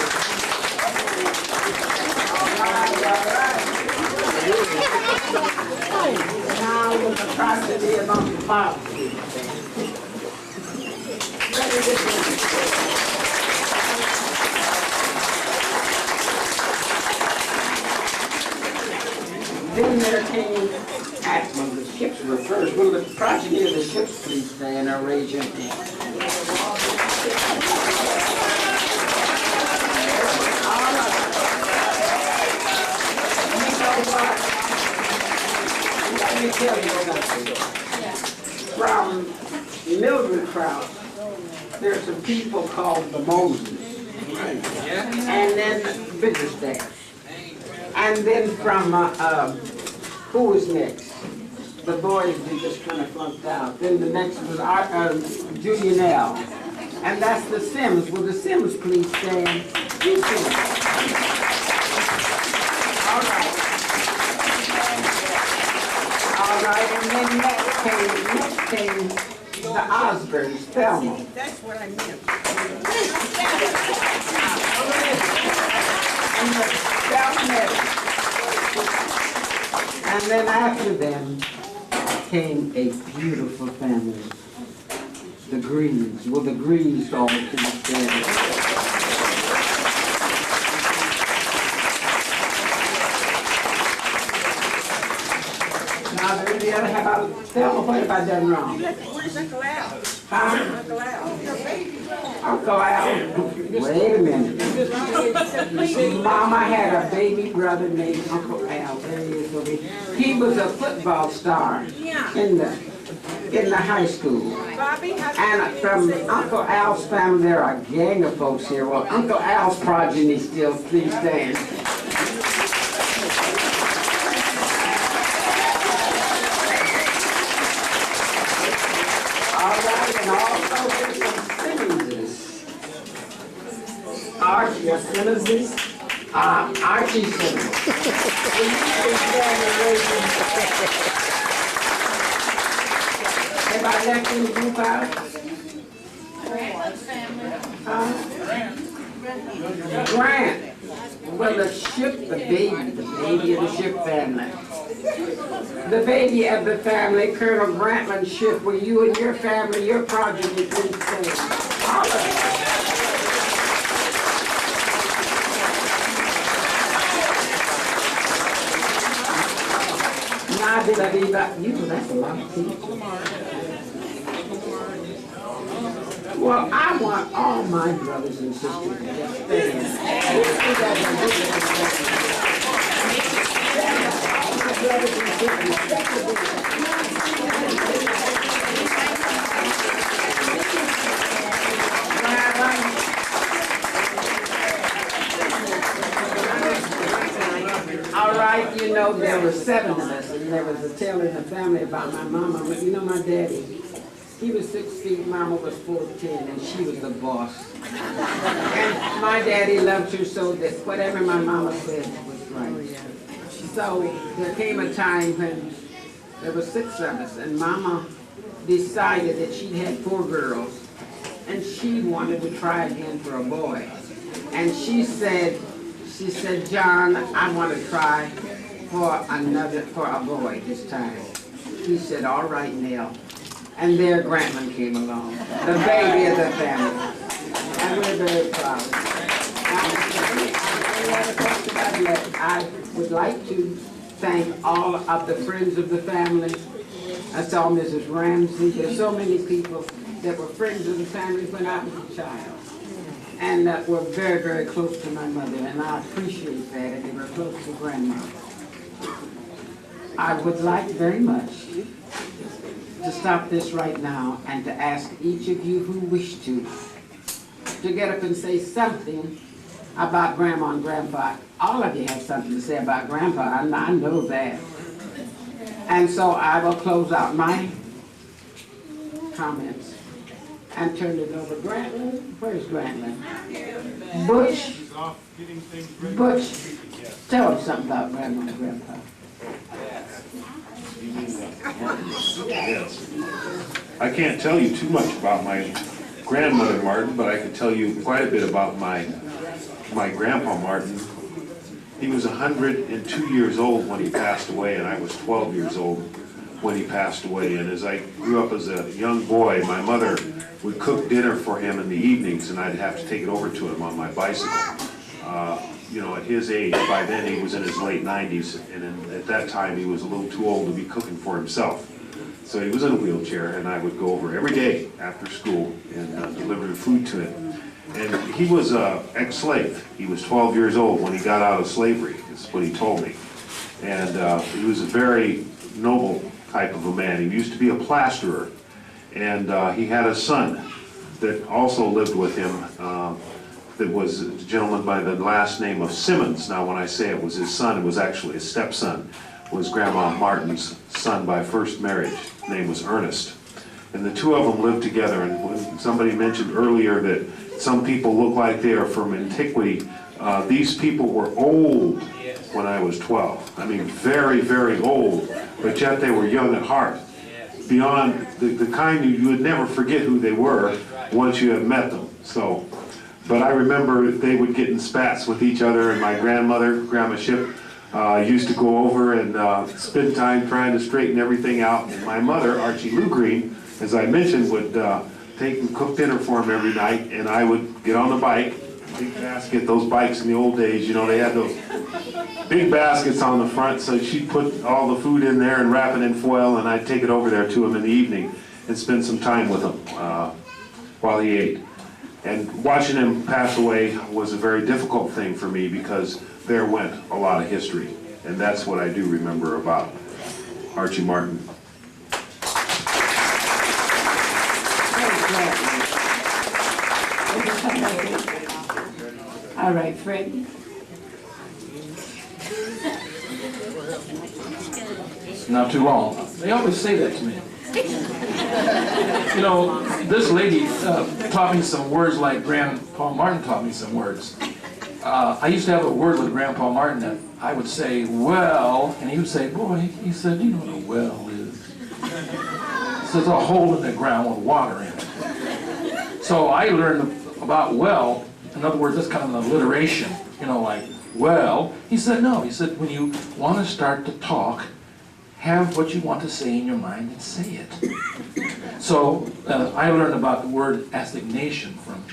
All right. Now with the progeny of Uncle Paul. Then there came, well, the ships were first. Will the progeny of the ships please stand or raise your hand? All right. You know what? Let me tell you something. From Mildred Krause, there's some people called the Moses. And then Bickerstaff. And then from, who was next? The boys, they just kind of flunked out. Then the next was Julian L. And that's the Sims. Will the Sims please stand? You Sims. All right. All right, and then next came the Osborns, Thelma. That's what I meant. And then after them came a beautiful family, the Greens. Will the Greens all please stand? Now there's the other half. Thelma, what have I done wrong? Where's Uncle Al? Huh? Uncle Al. Uncle Al. Wait a minute. Mama had a baby brother named Uncle Al. There he is over here. He was a football star in the high school. And from Uncle Al's family, there are a gang of folks here. Well, Uncle Al's progeny still, please stand. All right, and also there's some Simmonses. Archie Simmons. Archie Simmons. Have I left any group out? Grant. Well, the baby of the Ship family. The baby of the family, Colonel Grantland Ship, were you and your family, your progeny, please stand. All of it. You know, that's a lot of people. Well, I want all my brothers and sisters to stand. All right, you know, there were 7 of us in and there was a tale in the family about my mama, but you know my daddy, he was 6 feet, mama was 4'10", and she was the boss. And my daddy loved her so that whatever my mama said was right. So there came a time when there were 6 of us, and mama decided that she had 4 girls, and she wanted to try again for a boy. And she said, John, I want to try for a boy this time. He said, all right, Nell. And there Grantland came along, the baby of the family. And we're very proud. I would like to thank all of the friends of the family. I saw Mrs. Ramsey. There's so many people that were friends of the family when I was a child. And that were very, very close to my mother, and I appreciate that, and they were close to Grandma. I would like very much to stop this right now and to ask each of you who wish to get up and say something about Grandma and Grandpa. All of you have something to say about Grandpa, I know that. And so I will close out my comments and turn it over. Grantland? Where's Grantland? Butch? Butch, tell us something about Grandma and Grandpa. Yes. I can't tell you too much about my grandmother Martin, but I can tell you quite a bit about my grandpa Martin. He was 102 years old when he passed away, and I was 12 years old when he passed away. And as I grew up as a young boy, my mother would cook dinner for him in the evenings, and I'd have to take it over to him on my bicycle. You know, at his age, by then he was in his late 90s, and at that time he was a little too old to be cooking for himself. So he was in a wheelchair, and I would go over every day after school and deliver the food to him. And he was an ex-slave. He was 12 years old when he got out of slavery, is what he told me. And he was a very noble type of a man. He used to be a plasterer, and he had a son that also lived with him that was a gentleman by the last name of Simmons. Now when I say it was his son, it was actually his stepson, was Grandma Martin's son by first marriage. His name was Ernest. And the two of them lived together, and when somebody mentioned earlier that some people look like they are from antiquity, these people were old when I was 12. I mean, very, very old, but yet they were young at heart. Beyond the kind you would never forget who they were once you had met them. So, but I remember they would get in spats with each other, and my grandmother, Grandma Ship, used to go over and spend time trying to straighten everything out. And my mother, Archie Lou Green, as I mentioned, would take and cook dinner for him every night, and I would get on the bike, big basket, those bikes in the old days, you know, they had those big baskets on the front, so she'd put all the food in there and wrap it in foil, and I'd take it over there to him in the evening and spend some time with him while he ate. And watching him pass away was a very difficult thing for me because there went a lot of history, and that's what I do remember about Archie Martin. All right, Fred. Not too long. They always say that to me. You know, this lady taught me some words like Grandpa Martin taught me some words. I used to have a word with Grandpa Martin that I would say, well, and he would say, boy, he said, you know what a well is? It's a hole in the ground with water in it. So I learned about well, in other words, that's kind of an alliteration, you know, like, well. He said, no, he said, when you want to start to talk, have what you want to say in your mind and say it. So I learned about the word assignation from.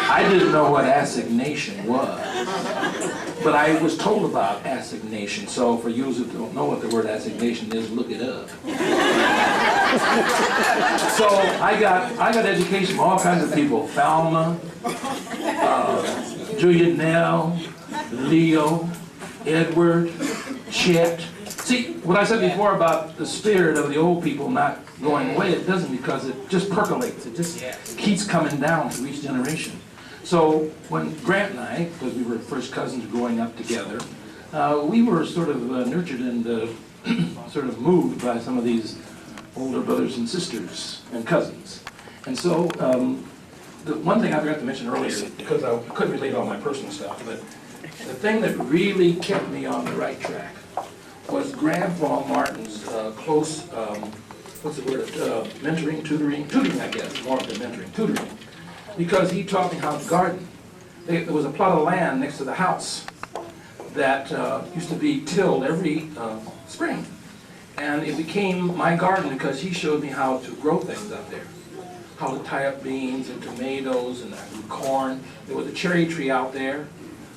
I didn't know what assignation was, but I was told about assignation. So for you who don't know what the word assignation is, look it up. So I got education from all kinds of people: Falma, Julia Nell, Leo, Edward, Chet. See, what I said before about the spirit of the old people not going away, it doesn't, because it just percolates. It just keeps coming down through each generation. So when Grant and I, because we were first cousins growing up together, we were sort of nurtured and sort of moved by some of these older brothers and sisters and cousins. And so the one thing I forgot to mention earlier, because I couldn't relate all my personal stuff, but the thing that really kept me on the right track was Grandpa Martin's close, what's the word, mentoring, tutoring I guess, more than mentoring, tutoring. Because he taught me how to garden. There was a plot of land next to the house that used to be tilled every spring. And it became my garden because he showed me how to grow things up there. How to tie up beans and tomatoes and corn. There was a cherry tree out there.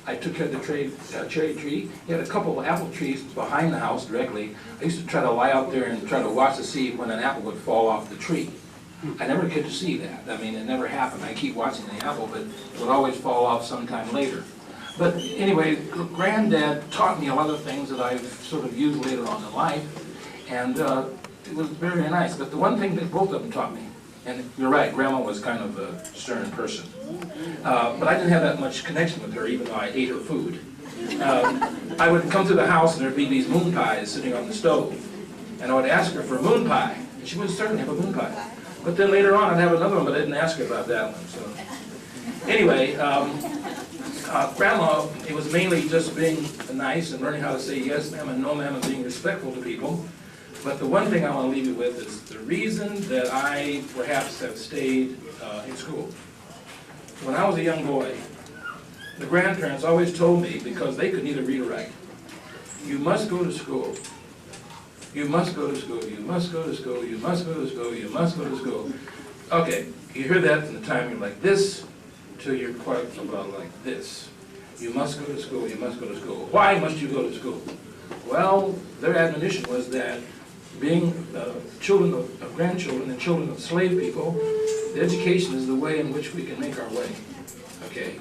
I took care of the cherry tree. He had a couple of apple trees behind the house directly. I used to try to lie out there and try to watch to see when an apple would fall off the tree. I never get to see that. I mean, it never happened. I keep watching the apple, but it would always fall off sometime later. But anyway, Granddad taught me a lot of things that I've sort of used later on in life, and it was very nice. But the one thing that both of them taught me, and you're right, Grandma was kind of a stern person, but I didn't have that much connection with her, even though I ate her food. I would come to the house and there'd be these moon pies sitting on the stove, and I would ask her for a moon pie, and she would certainly have a moon pie. But then later on I'd have another one, but I didn't ask her about that one. So anyway, Grandma, it was mainly just being nice and learning how to say yes ma'am and no ma'am and being respectful to people. But the one thing I want to leave you with is the reason that I perhaps have stayed in school. When I was a young boy, the grandparents always told me, because they could neither read or write, you must go to school. You must go to school, you must go to school, you must go to school, you must go to school. Okay, you hear that from the time you're like this till you're quite about like this. You must go to school, you must go to school. Why must you go to school? Well, their admonition was that being children of grandchildren and children of slave people, the education is the way in which we can make our way. Okay?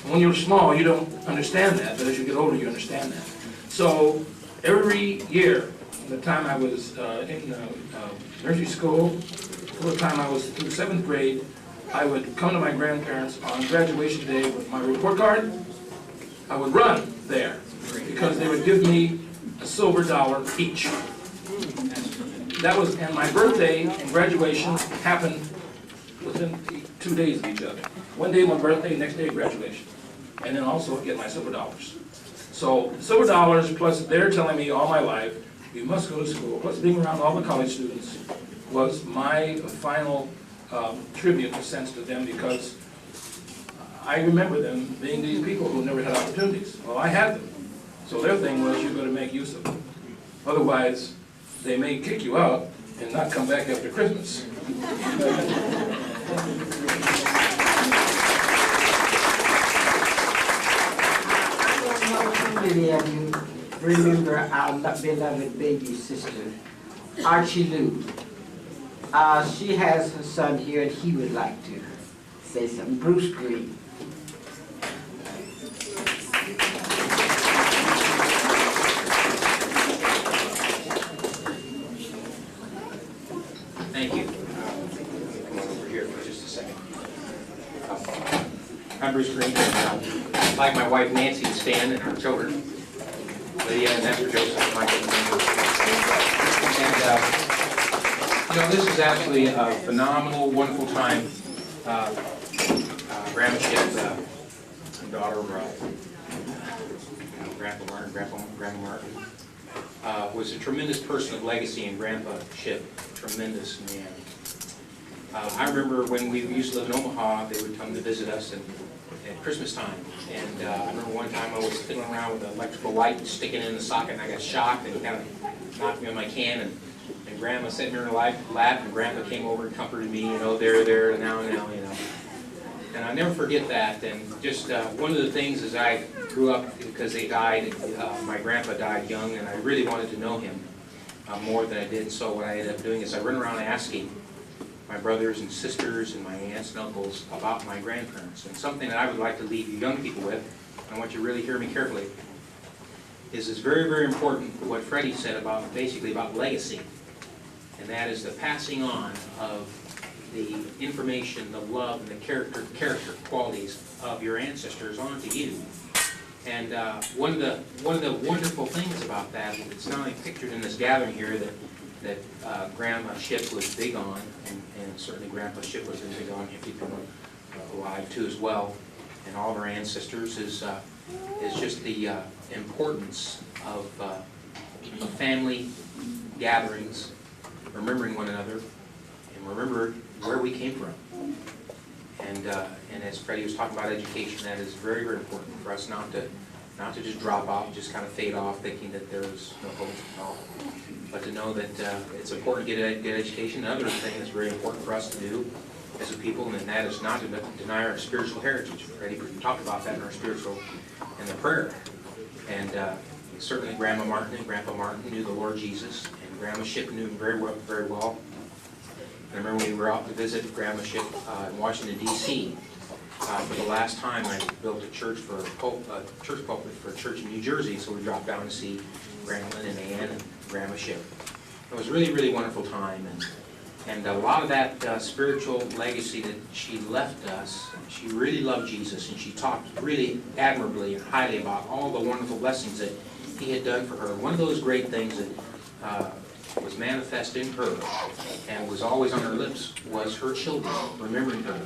When you're small, you don't understand that, but as you get older, you understand that. So every year, the time I was in nursery school, till the time I was through 7th grade, I would come to my grandparents on graduation day with my report card. I would run there because they would give me a silver dollar each. That was, and my birthday and graduation happened within 2 days of each other. One day my birthday, next day graduation. And then also get my silver dollars. So silver dollars plus they're telling me all my life, you must go to school, plus being around all the college students was my final tribute, in a sense, to them, because I remember them being these people who never had opportunities. Well, I had them. So their thing was you've got to make use of them. Otherwise, they may kick you out and not come back after Christmas. How many of you remember our beloved baby sister, Archie Lou? She has her son here, and he would like to say something. Bruce Green. Thank you. Come on over here for just a second. I'm Bruce Green. I'd like my wife Nancy to stand and her children, Lydia and Esther Joseph, Michael. And you know, this is actually a phenomenal, wonderful time. Grandma Ship, daughter, Grandpa Martin, Grandma Martin, was a tremendous person of legacy, and Grandpa Ship, tremendous man. I remember when we used to live in Omaha, they would come to visit us at Christmas time. And I remember one time I was fiddling around with an electrical light and sticking it in the socket, and I got shocked and kind of knocked me on my can. And Grandma sat in her lap, and Grandpa came over and comforted me, you know, there, now, you know. And I'll never forget that. And just one of the things is I grew up because they died, my grandpa died young, and I really wanted to know him more than I did. So what I ended up doing is I ran around asking my brothers and sisters and my aunts and uncles about my grandparents. And something that I would like to leave you young people with, and I want you to really hear me carefully, is it's very, very important what Freddie said about, basically about legacy. And that is the passing on of the information, the love, and the character qualities of your ancestors onto you. And one of the wonderful things about that, it's not only pictured in this gathering here that Grandma Ship was big on, and certainly Grandpa Ship was big on, if people alive too as well, and all of our ancestors, is just the importance of family gatherings, remembering one another, and remember where we came from. And as Freddie was talking about education, that is very, very important for us not to just drop off, just kind of fade off, thinking that there's no hope at all. But to know that it's important to get education. Another thing that's very important for us to do as a people, and that is not to deny our spiritual heritage. Freddie talked about that in our spiritual, in the prayer. And certainly Grandma Martin and Grandpa Martin knew the Lord Jesus, and Grandma Ship knew him very well. I remember we were out to visit Grandma Ship in Washington, D.C. For the last time. I built a church for church pulpit for a church in New Jersey, so we dropped down to see Grandma and Ann and Grandma Ship. It was really, really wonderful time, and a lot of that spiritual legacy that she left us. She really loved Jesus, and she talked really admirably and highly about all the wonderful blessings that He had done for her. One of those great things that was manifest in her and was always on her lips was her children remembering her,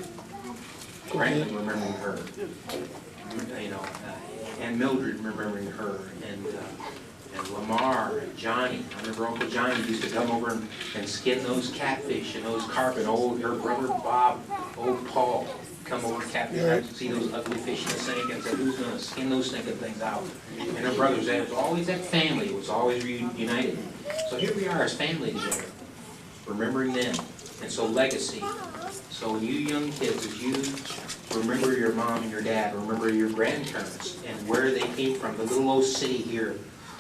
Franklin remembering her, and Mildred remembering her, and Lamar and Johnny. I remember Uncle Johnny used to come over and skin those catfish and those carp, and her brother Bob, old Paul, come over and catfish. I see those ugly fish in the sink and say, who's going to skin those stinking things out? And her brothers, it was always that family, it was always reunited. So here we are as family together, remembering them. And so legacy. So you young kids, as you remember your mom and your dad, remember your grandparents and where they came from, the little old city here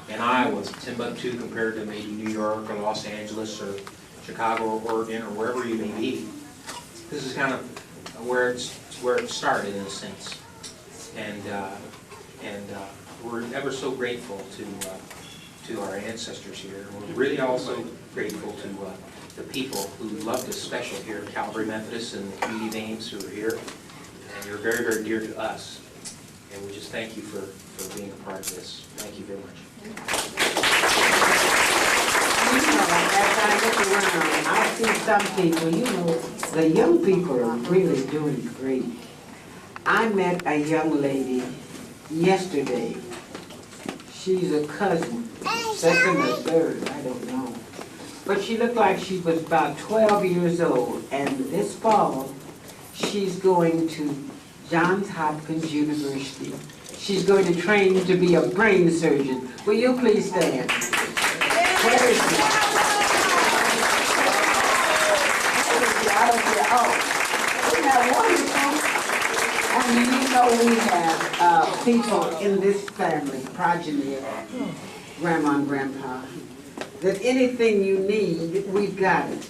in Iowa, Timbuktu compared to maybe New York or Los Angeles or Chicago or Oregon or wherever you may be. This is kind of where it started in a sense. And we're ever so grateful to our ancestors here. We're really also grateful to the people who loved us special here at Calvary Methodist and the community of Ames who are here. And you're very, very dear to us. And we just thank you for being a part of this. Thank you very much. As I look around, I see some people, the young people are really doing great. I met a young lady yesterday. She's a cousin, second or third, I don't know. But she looked like she was about 12 years old, and this fall, she's going to Johns Hopkins University. She's going to train to be a brain surgeon. Will you please stand? Where is she? Oh, isn't that wonderful? And you know we have people in this family, progeny of Grandma and Grandpa, that anything you need, we've got it.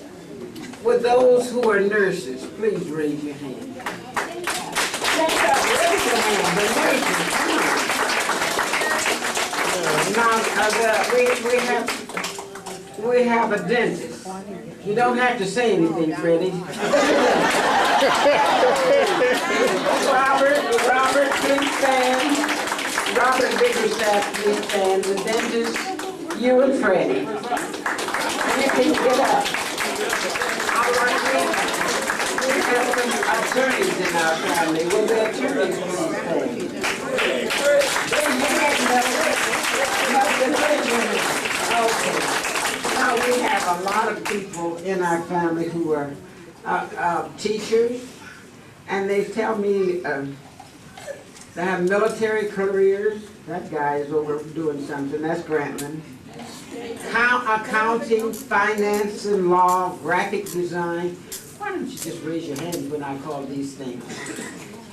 With those who are nurses, please raise your hand. Raise your hand, the nurses, come on. Now, we have a dentist. You don't have to say anything, Freddie. Robert, please stand. Robert Biggerstaff, please stand. The dentist, you and Freddie. You can get up. All right, we have some attorneys in our family. Will the attorneys please stand? Okay. Now we have a lot of people in our family who are teachers, and they tell me they have military careers. That guy is over doing something. That's Grantland. Accounting, finance and law, graphic design. Why don't you just raise your hand when I call these things?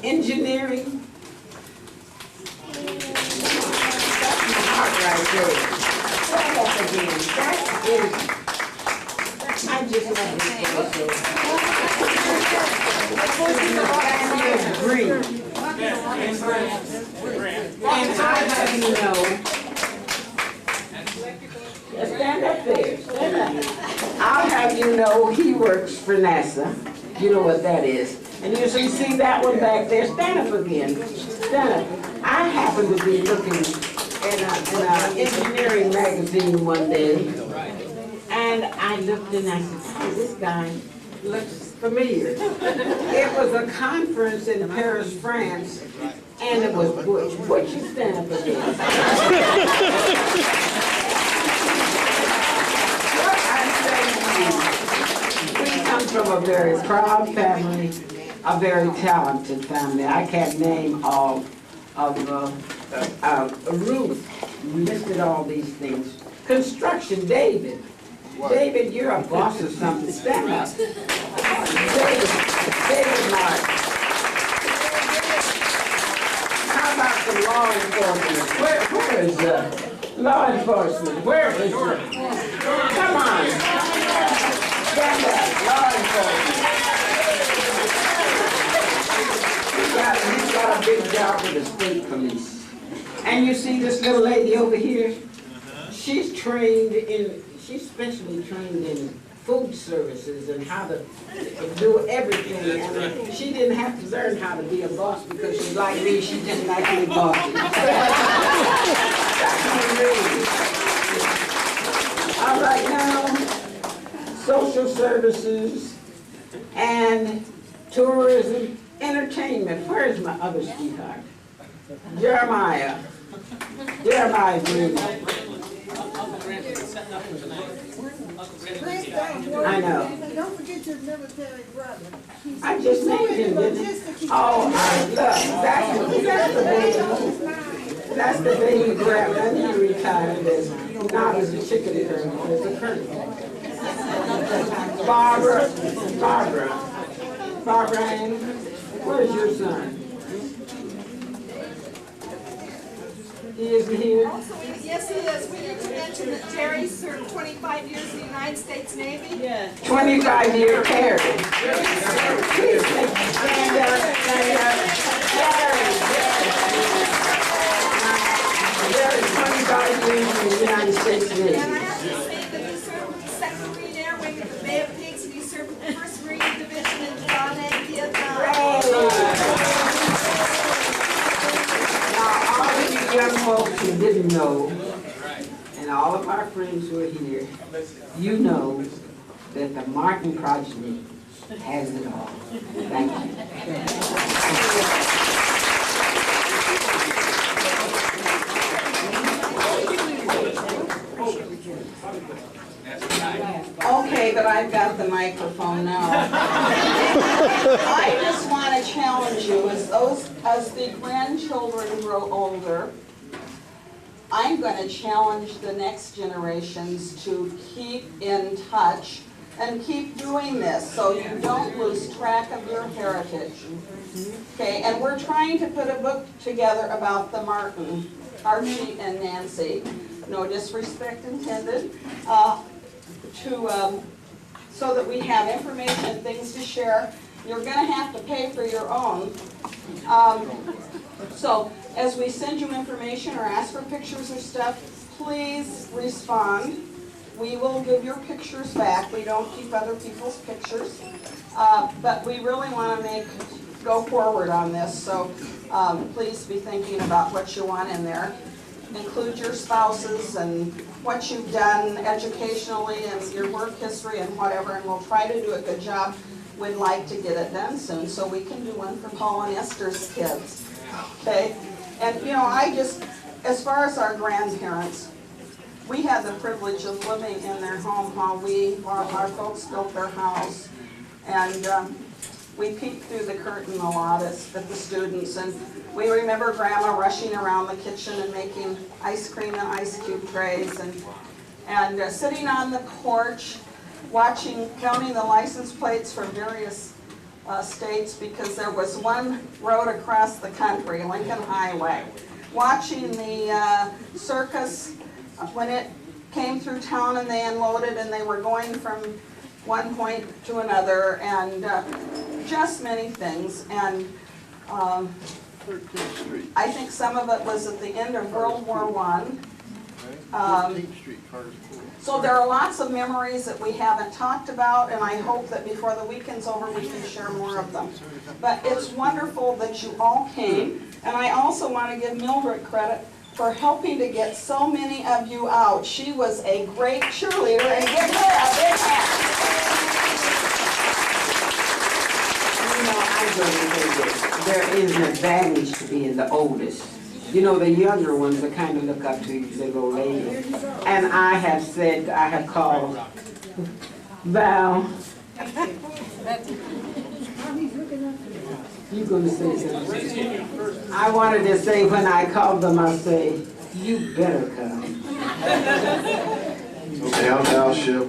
Engineering. That's my heart right there. Stand up again. That is. I just love this. And I have you know. Stand up there. Stand up. I'll have you know he works for NASA. You know what that is. And you see that one back there. Stand up again. Stand up. I happened to be looking in an engineering magazine one day, and I looked and I said, "Oh, this guy looks familiar." It was a conference in Paris, France, and it was Butch. Butch, you stand up again. What I'm saying to you, we come from a very proud family, a very talented family. I can't name all of Ruth listed all these things. Construction, David. David, you're a boss or something. Stand up. David Mark. How about the law enforcement? Where is law enforcement? Where is Come on. Stand up. Law enforcement. He's got a big job with the state police. And you see this little lady over here? She's specially trained in food services and how to do everything. And she didn't have to learn how to be a boss because she's like me, she didn't like to be bossy. All right, now, social services and tourism, entertainment. Where's my other sweetheart? Jeremiah. Jeremiah Green. I know. Don't forget your military brother. I just named him, didn't I? Oh, look, that's the baby grandma. And he retired as not as a chicken colonel, as a colonel. Barbara, Ann, where's your son? He isn't here? Yes, he is. We need to mention that Terry served 25 years in the United States Navy. Yeah. 25-year Terry. Please stand up, stand up. Terry, 25 years in the United States Navy. And I have to say that he served with the 2nd Marine Air Wing at the Bay of Pigs, and he served with the 1st Marine Division in Japan, Vietnam. Now, all of you young folks who didn't know, and all of our friends who are here, you know that the Martin progeny has it all. Thank you. Okay, but I've got the microphone now. I just want to challenge you as the grandchildren grow older, I'm going to challenge the next generations to keep in touch and keep doing this so you don't lose track of your heritage. Okay, and we're trying to put a book together about the Martin, Archie and Nancy, no disrespect intended, so that we have information and things to share. You're going to have to pay for your own. So as we send you information or ask for pictures or stuff, please respond. We will give your pictures back. We don't keep other people's pictures. But we really want to go forward on this. So please be thinking about what you want in there. Include your spouses and what you've done educationally and your work history and whatever, and we'll try to do a good job. We'd like to get it done soon so we can do one for Paul and Esther's kids. Okay? And you know, as far as our grandparents, we had the privilege of living in their home while our folks built their house. And we peeked through the curtain a lot at the students, and we remember Grandma rushing around the kitchen and making ice cream in ice cube trays, and sitting on the porch, counting the license plates for various states, because there was one road across the country, Lincoln Highway. Watching the circus when it came through town and they unloaded and they were going from one point to another, and just many things. And I think some of it was at the end of World War I, So there are lots of memories that we haven't talked about, and I hope that before the weekend's over we can share more of them. But it's wonderful that you all came, and I also want to give Mildred credit for helping to get so many of you out. She was a great cheerleader, and give her a big hand. You know, I'm going to say this. There is an advantage to being the oldest. You know, the younger ones that kind of look up to you, little old lady. And I have said, I have called Val. You going to say something? I wanted to say, when I called them, I say, you better come. Okay, I'm Val Ship,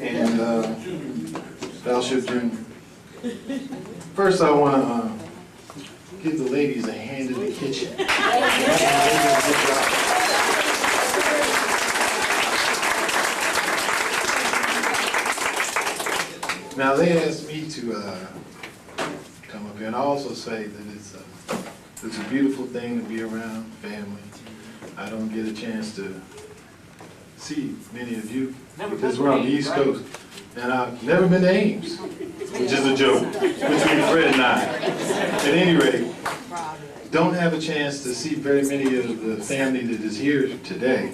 and Val Ship Jr. First, I want to give the ladies a hand in the kitchen. Now, they asked me to come up here, and I also say that it's a beautiful thing to be around family. I don't get a chance to see many of you because we're on the East Coast. And I've never been to Ames, which is a joke between Fred and I. At any rate, don't have a chance to see very many of the family that is here today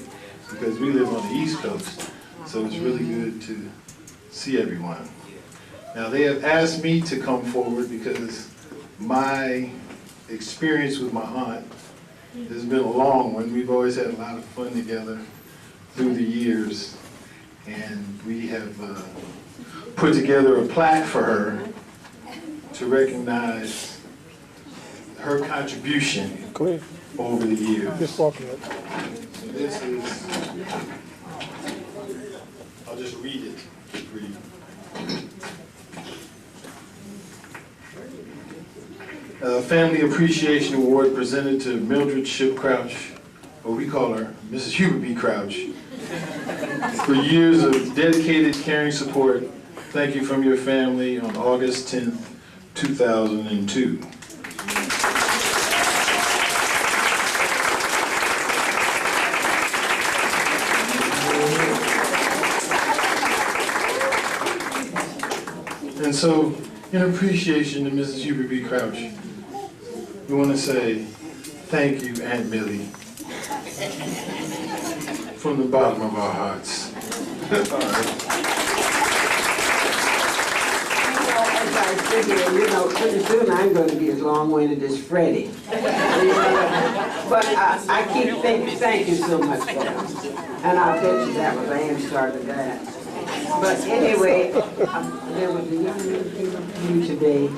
because we live on the East Coast. So it's really good to see everyone. Now, they have asked me to come forward because my experience with my aunt has been a long one. We've always had a lot of fun together through the years. And we have put together a plaque for her to recognize her contribution over the years. Just walking up. So this is, I'll just read it for you. Family Appreciation Award presented to Mildred Ship Crouch, or we call her Mrs. Hubert B. Crouch, for years of dedicated, caring support. Thank you from your family on August 10th, 2002. And so, in appreciation to Mrs. Hubert B. Crouch, we want to say thank you, Aunt Millie, from the bottom of our hearts. All right. As I figure, you know, pretty soon I'm going to be as long-winded as Freddie. But I keep thinking, thank you so much for that. And I'll bet you that was Ann started that. But anyway, there was a young man who came up to me today.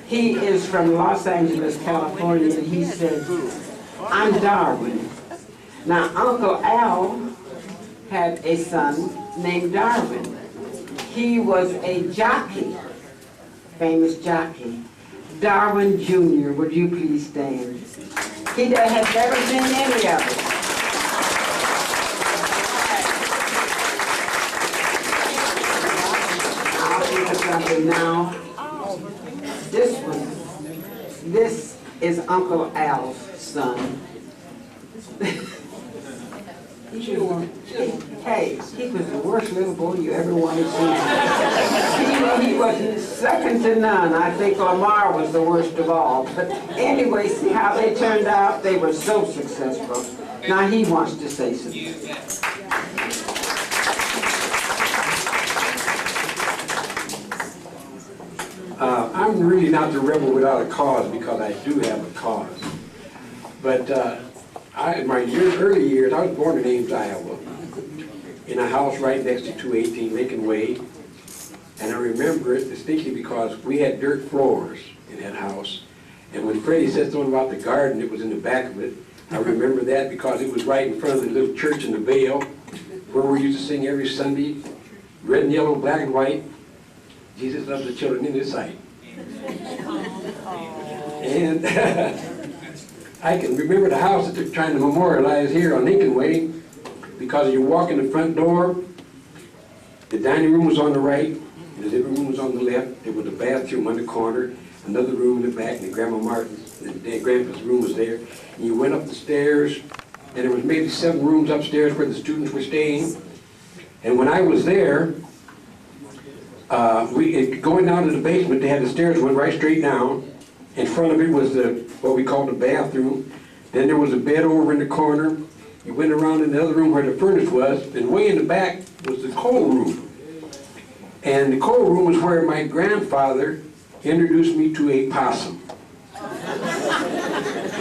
He is from Los Angeles, California, and he said, I'm Darwin. Now, Uncle Al had a son named Darwin. He was a jockey, famous jockey. Darwin Jr., would you please stand? He has never seen any of it. I'll think of something now. This is Uncle Al's son. Hey, he was the worst little boy you ever wanted to see. He was second to none. I think Lamar was the worst of all. But anyway, see how they turned out? They were so successful. Now he wants to say something. I'm really not the rebel without a cause because I do have a cause. But in my early years, I was born in Ames, Iowa, in a house right next to 218 Lincoln Way. And I remember it distinctly because we had dirt floors in that house. And when Freddie said something about the garden that was in the back of it, I remember that because it was right in front of the little church in the Vale, where we used to sing every Sunday, red and yellow, black and white, Jesus loves the children in his sight. And I can remember the house that they're trying to memorialize here on Lincoln Way, because you walk in the front door, the dining room was on the right, the living room was on the left, there was a bathroom on the corner, another room in the back, and Grandma Martin's, and Grandpa's room was there. And you went up the stairs, and there was maybe 7 rooms upstairs where the students were staying. And when I was there, going down to the basement, they had the stairs went right straight down. In front of it was what we called the bathroom. Then there was a bed over in the corner. You went around in the other room where the furnace was, and way in the back was the coal room. And the coal room was where my grandfather introduced me to a possum.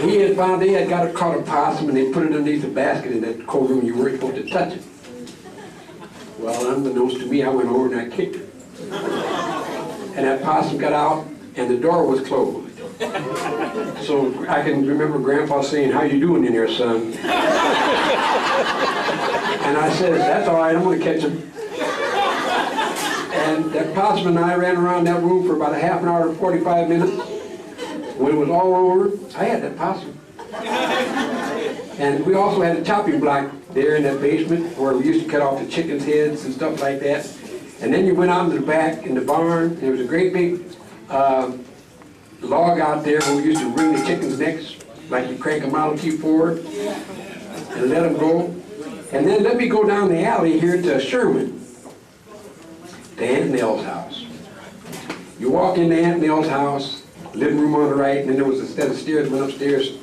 He had found they had caught a possum and they put it underneath the basket in that coal room. You weren't supposed to touch it. Well, unbeknownst to me, I went over and I kicked it. And that possum got out and the door was closed. So I can remember Grandpa saying, "How you doing in there, son?" And I said, "That's all right, I'm going to catch him." And that possum and I ran around that room for about a half an hour to 45 minutes. When it was all over, I had that possum. And we also had a chopping block there in that basement where we used to cut off the chickens' heads and stuff like that. And then you went out into the back in the barn. There was a great big log out there where we used to wring the chickens' necks, like you crank a Model T forward and let them go. And then let me go down the alley here to Sherman, to Aunt Nell's house. You walk into Aunt Nell's house, living room on the right, and then there was a set of stairs went upstairs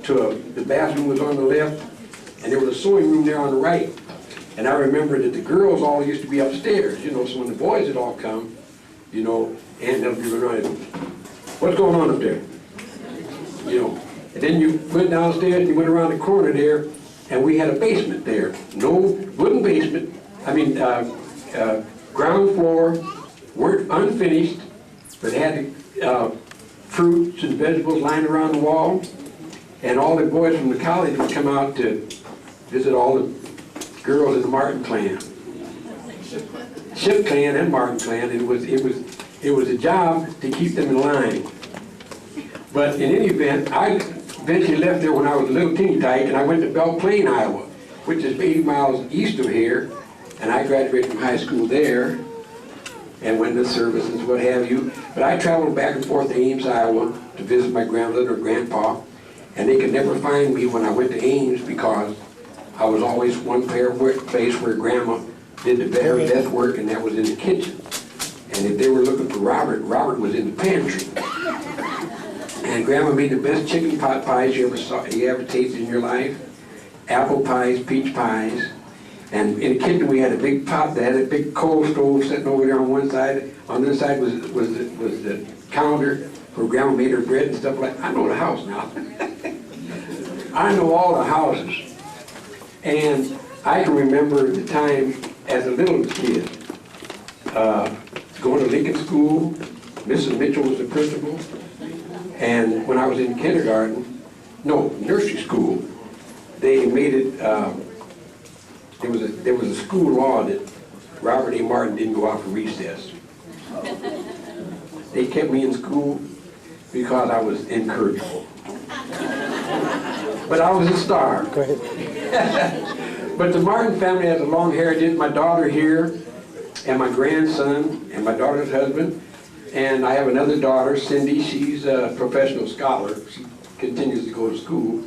to the bathroom was on the left, and there was a sewing room there on the right. And I remember that the girls all used to be upstairs, you know, so when the boys had all come, you know, Aunt Nell would be running, "What's going on up there?" You know, and then you went downstairs and you went around the corner there, and we had a basement there. No wooden basement, ground floor, weren't unfinished, but had fruits and vegetables lying around the wall. And all the boys from the college would come out to visit all the girls in the Martin clan. Ship clan and Martin clan. It was a job to keep them in line. But in any event, I eventually left there when I was a little teeny tyke, and I went to Belle Plaine, Iowa, which is 80 miles east of here. And I graduated from high school there and went to services, what have you. But I traveled back and forth to Ames, Iowa to visit my grandmother or grandpa. And they could never find me when I went to Ames because I was always one place where Grandma did the very best work, and that was in the kitchen. And if they were looking for Robert, Robert was in the pantry. And Grandma made the best chicken pot pies you ever tasted in your life. Apple pies, peach pies. And in the kitchen we had a big pot that had a big coal stove sitting over there on one side. On the other side was the counter where Grandma made her bread and stuff like that. I know the house now. I know all the houses. And I can remember the time as a little kid, going to Lincoln School. Mrs. Mitchell was the principal. And when I was in nursery school, they made it, there was a school law that Robert A. Martin didn't go out for recess. They kept me in school because I was incorrigible. But I was a star. Go ahead. But the Martin family has a long heritage. My daughter here, and my grandson, and my daughter's husband. And I have another daughter, Cindy. She's a professional scholar. She continues to go to school,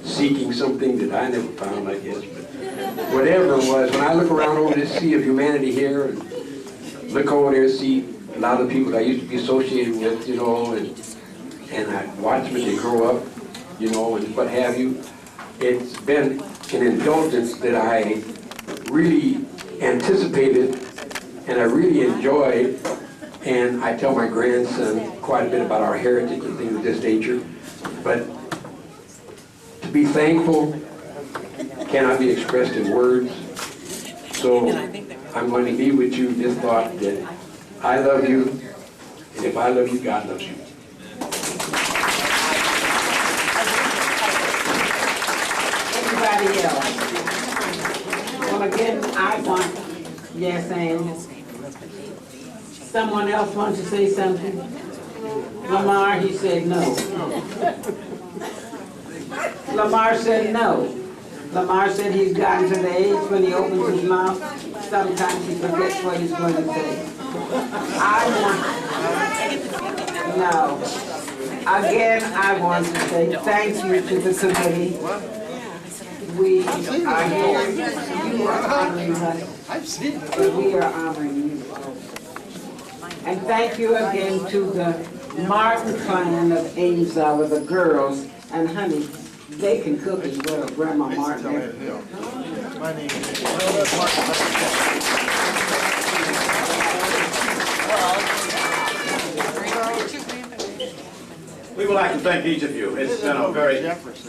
seeking something that I never found, I guess. But whatever it was, when I look around over this sea of humanity here, and look over there and see a lot of people that I used to be associated with, you know, and I watch them as they grow up, you know, and what have you. It's been an indulgence that I really anticipated and I really enjoyed, and I tell my grandson quite a bit about our heritage and things of this nature. But to be thankful cannot be expressed in words. So I'm going to leave with you this thought that I love you, and if I love you, God loves you. Anybody else? Well, again, I want, yes, and someone else wants to say something? Lamar, he said no. Lamar said no. Lamar said he's gotten to the age when he opens his mouth, sometimes he forgets what he's going to say. No. Again, I want to say thank you to the committee. we are here. You are honoring us. I've seen it. But we are honoring you. And thank you again to the Martin clan of Ames, the girls. And honey, they can cook as well, Grandma Martin. My name is Martin. We would like to thank each of you. It's been a very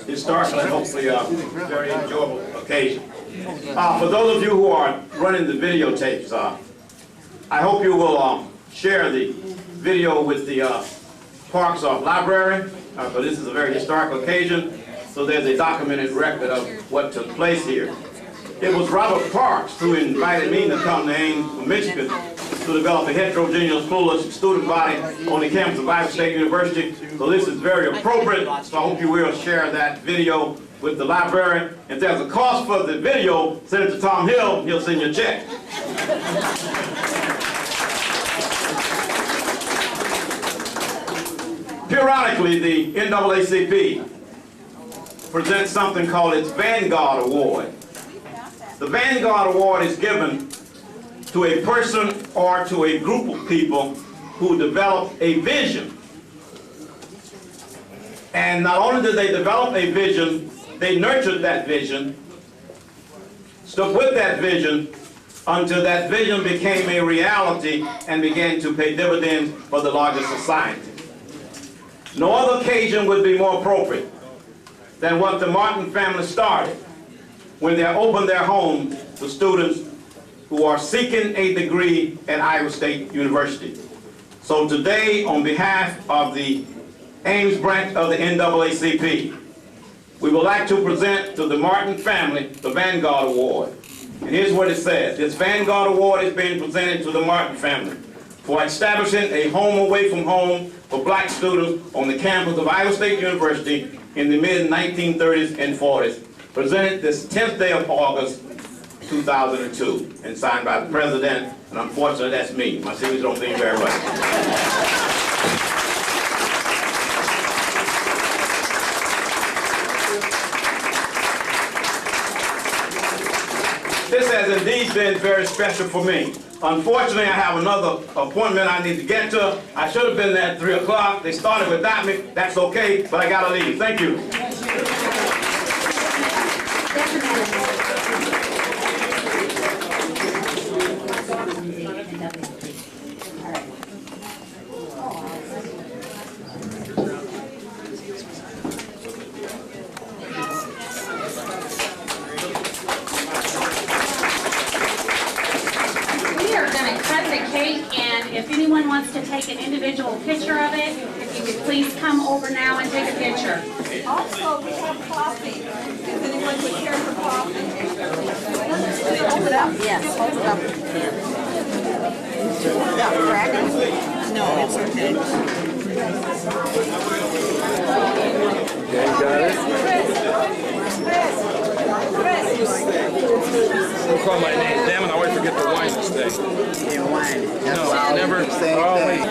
historic and hopefully a very enjoyable occasion. For those of you who are running the videotapes, I hope you will share the video with the Parks Library, but this is a very historic occasion, so there's a documented record of what took place here. It was Robert Parks who invited me to come to Ames, from Michigan, to develop a heterogeneous pluralistic student body on the campus of Iowa State University. So this is very appropriate, so I hope you will share that video with the library. If there's a cost for the video, send it to Tom Hill, he'll send you a check. Periodically, the NAACP presents something called its Vanguard Award. The Vanguard Award is given to a person or to a group of people who develop a vision. And not only did they develop a vision, they nurtured that vision, stuck with that vision until that vision became a reality and began to pay dividends for the larger society. No other occasion would be more appropriate than what the Martin family started when they opened their home to students who are seeking a degree at Iowa State University. So today, on behalf of the Ames branch of the NAACP, we would like to present to the Martin family the Vanguard Award. And here's what it says. This Vanguard Award is being presented to the Martin family for establishing a home away from home for black students on the campus of Iowa State University in the mid-1930s and 40s, presented this 10th day of August, 2002, and signed by the President, and unfortunately that's me. My signatures don't seem very right. This has indeed been very special for me. Unfortunately, I have another appointment I need to get to. I should have been there at 3 o'clock. They started without me. That's okay, but I gotta leave. Thank you. If anyone wants to take an individual picture of it, if you could please come over now and take a picture. Also, we have coffee. If anyone would care for coffee. Hold it up. Yes, hold it up. Without cracking? No, it's okay. Okay, got it. Don't call my name. Damn it, I always forget the wine this day. Yeah, wine. No, never. Always.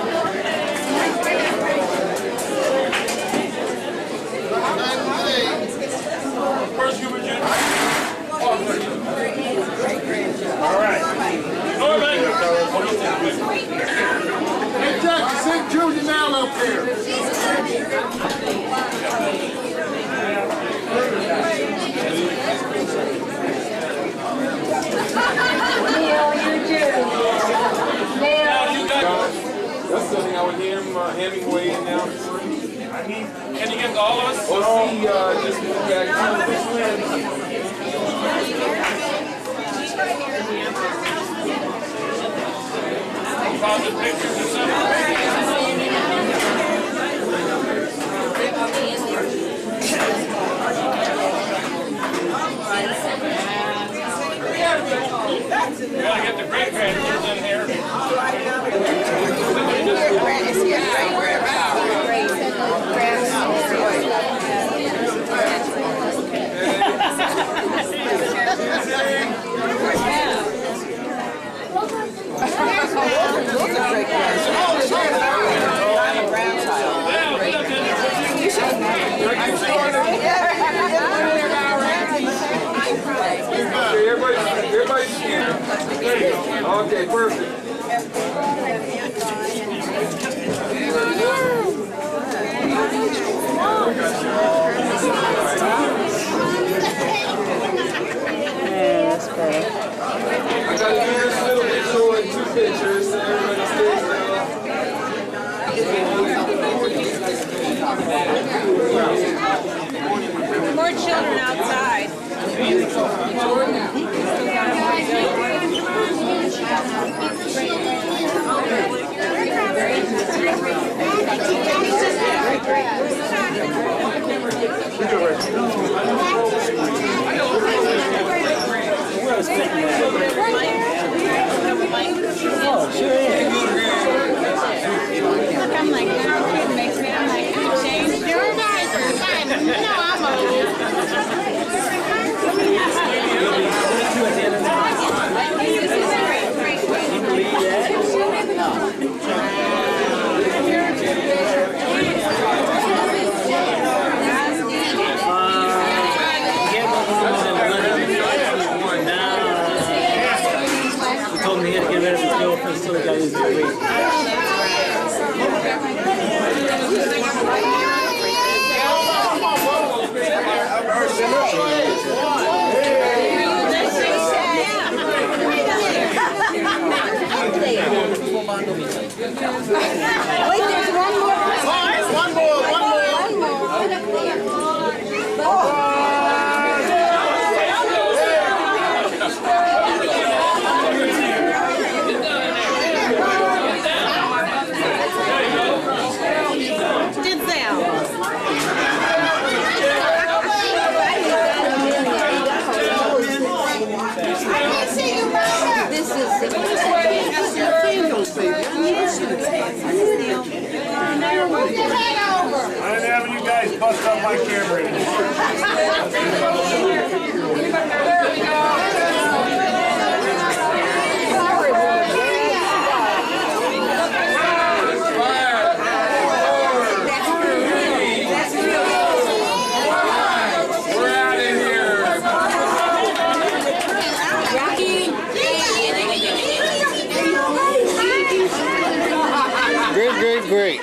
Where's Hubert Jr.? All right. Norman! Hey, Jack, sing Junior now up here. Neil, you do. Neil. That's something I would hear Hemingway and now. Can you get all of us? Oh, see, just moved back to this land. Composite pictures or something? We gotta get the great grandkids in here. Okay, perfect. That's better. I got to do this little visual in 2 pictures so everybody stays More children outside. Oh, sure is. Look, I'm like, how kid makes me. I'm like, I changed your diaper. You know I'm He told me he had to get rid of his girlfriend, so he got his new weight. Wait, there's one more. One more. I ain't having you guys bust up my camera Great.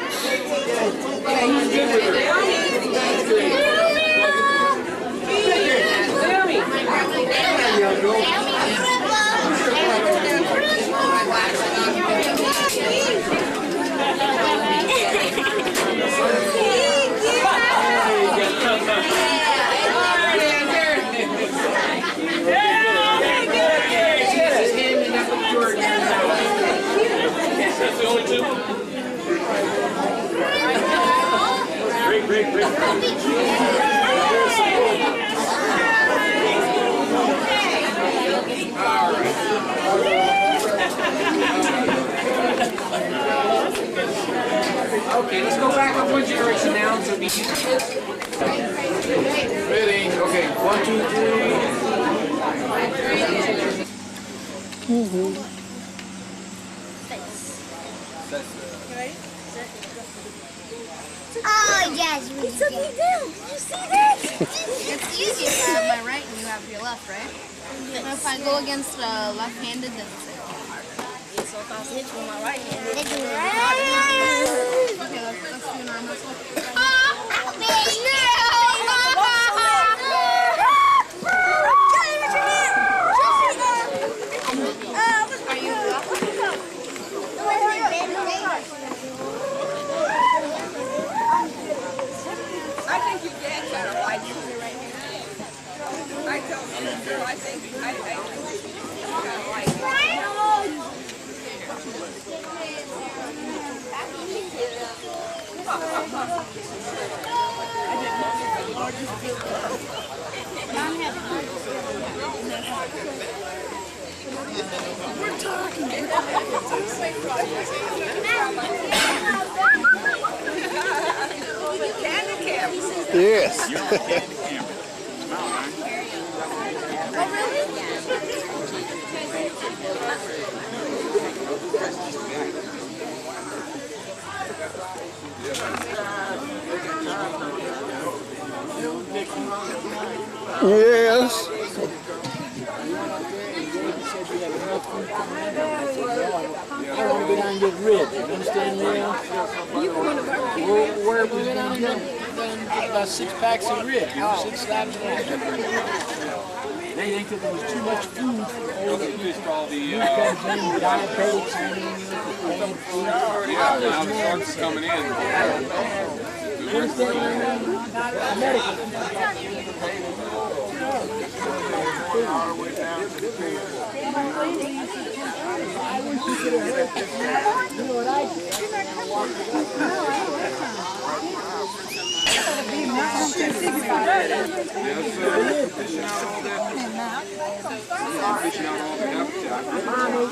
Okay, let's go back up one generation now so we can ready. Okay, 1, 2, 3. Oh, yes. It's upside down. Did you see that? It's easy if I have my right and you have your left, right? And if I go against left-handed, then it's harder. So if I was hit you with my right-handed, it's harder. Okay, let's do an arm wrestle. Are you up? I think you get better like you right here. I told you, girl, I think you kind of like we're talking. Candy camp. Yes. You're on candy camera. Smile, man. Oh, really? Yes. I want to go down and get rid. You understand me now? Where we went down and get about 6 packs of ribs, 6 slabs of ribs. They think that there was too much food for all the people. Diabetics and already have now the trucks coming in. You understand me now? American. Madeline,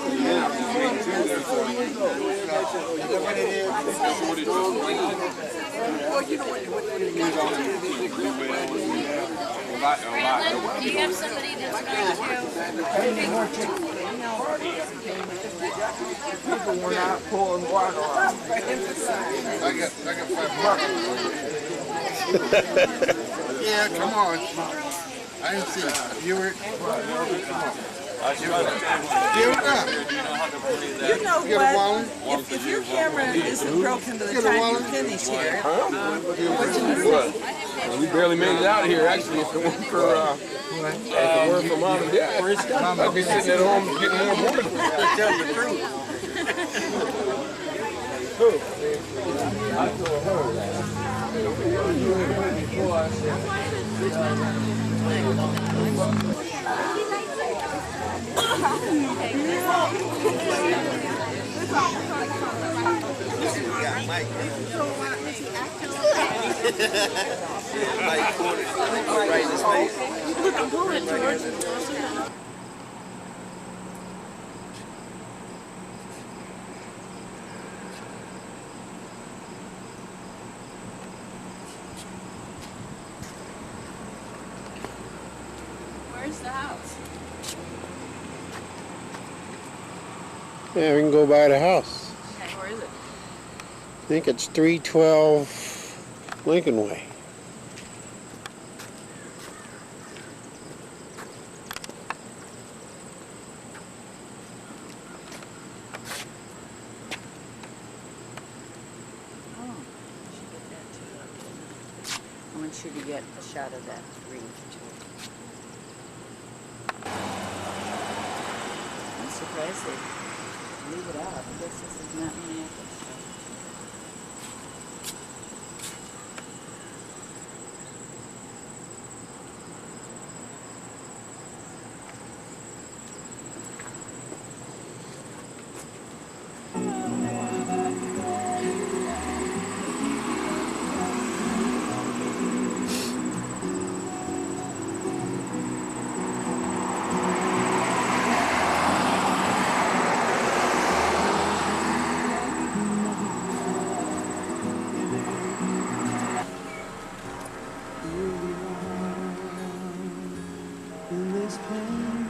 do you have somebody that's going to People were not pouring water on. I got 5 bucks. Yeah, come on. I didn't see it. You were. You know what? If your camera isn't broken by the time you finish here, Well, we barely made it out here, actually. If it weren't for word from Mom and Dad, I'd be sitting at home getting more morning. To tell you the truth. I told her where's the house? Yeah, we can go by the house. Okay, where is it? I think it's 312 Lincoln Way. I want you to get a shot of that reef too. I'm surprised they leave it out. I guess this is not Minneapolis.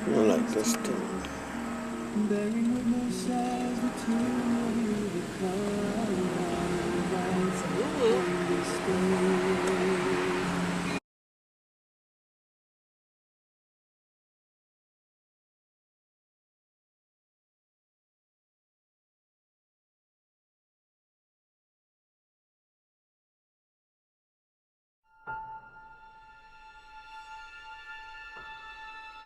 I like this too.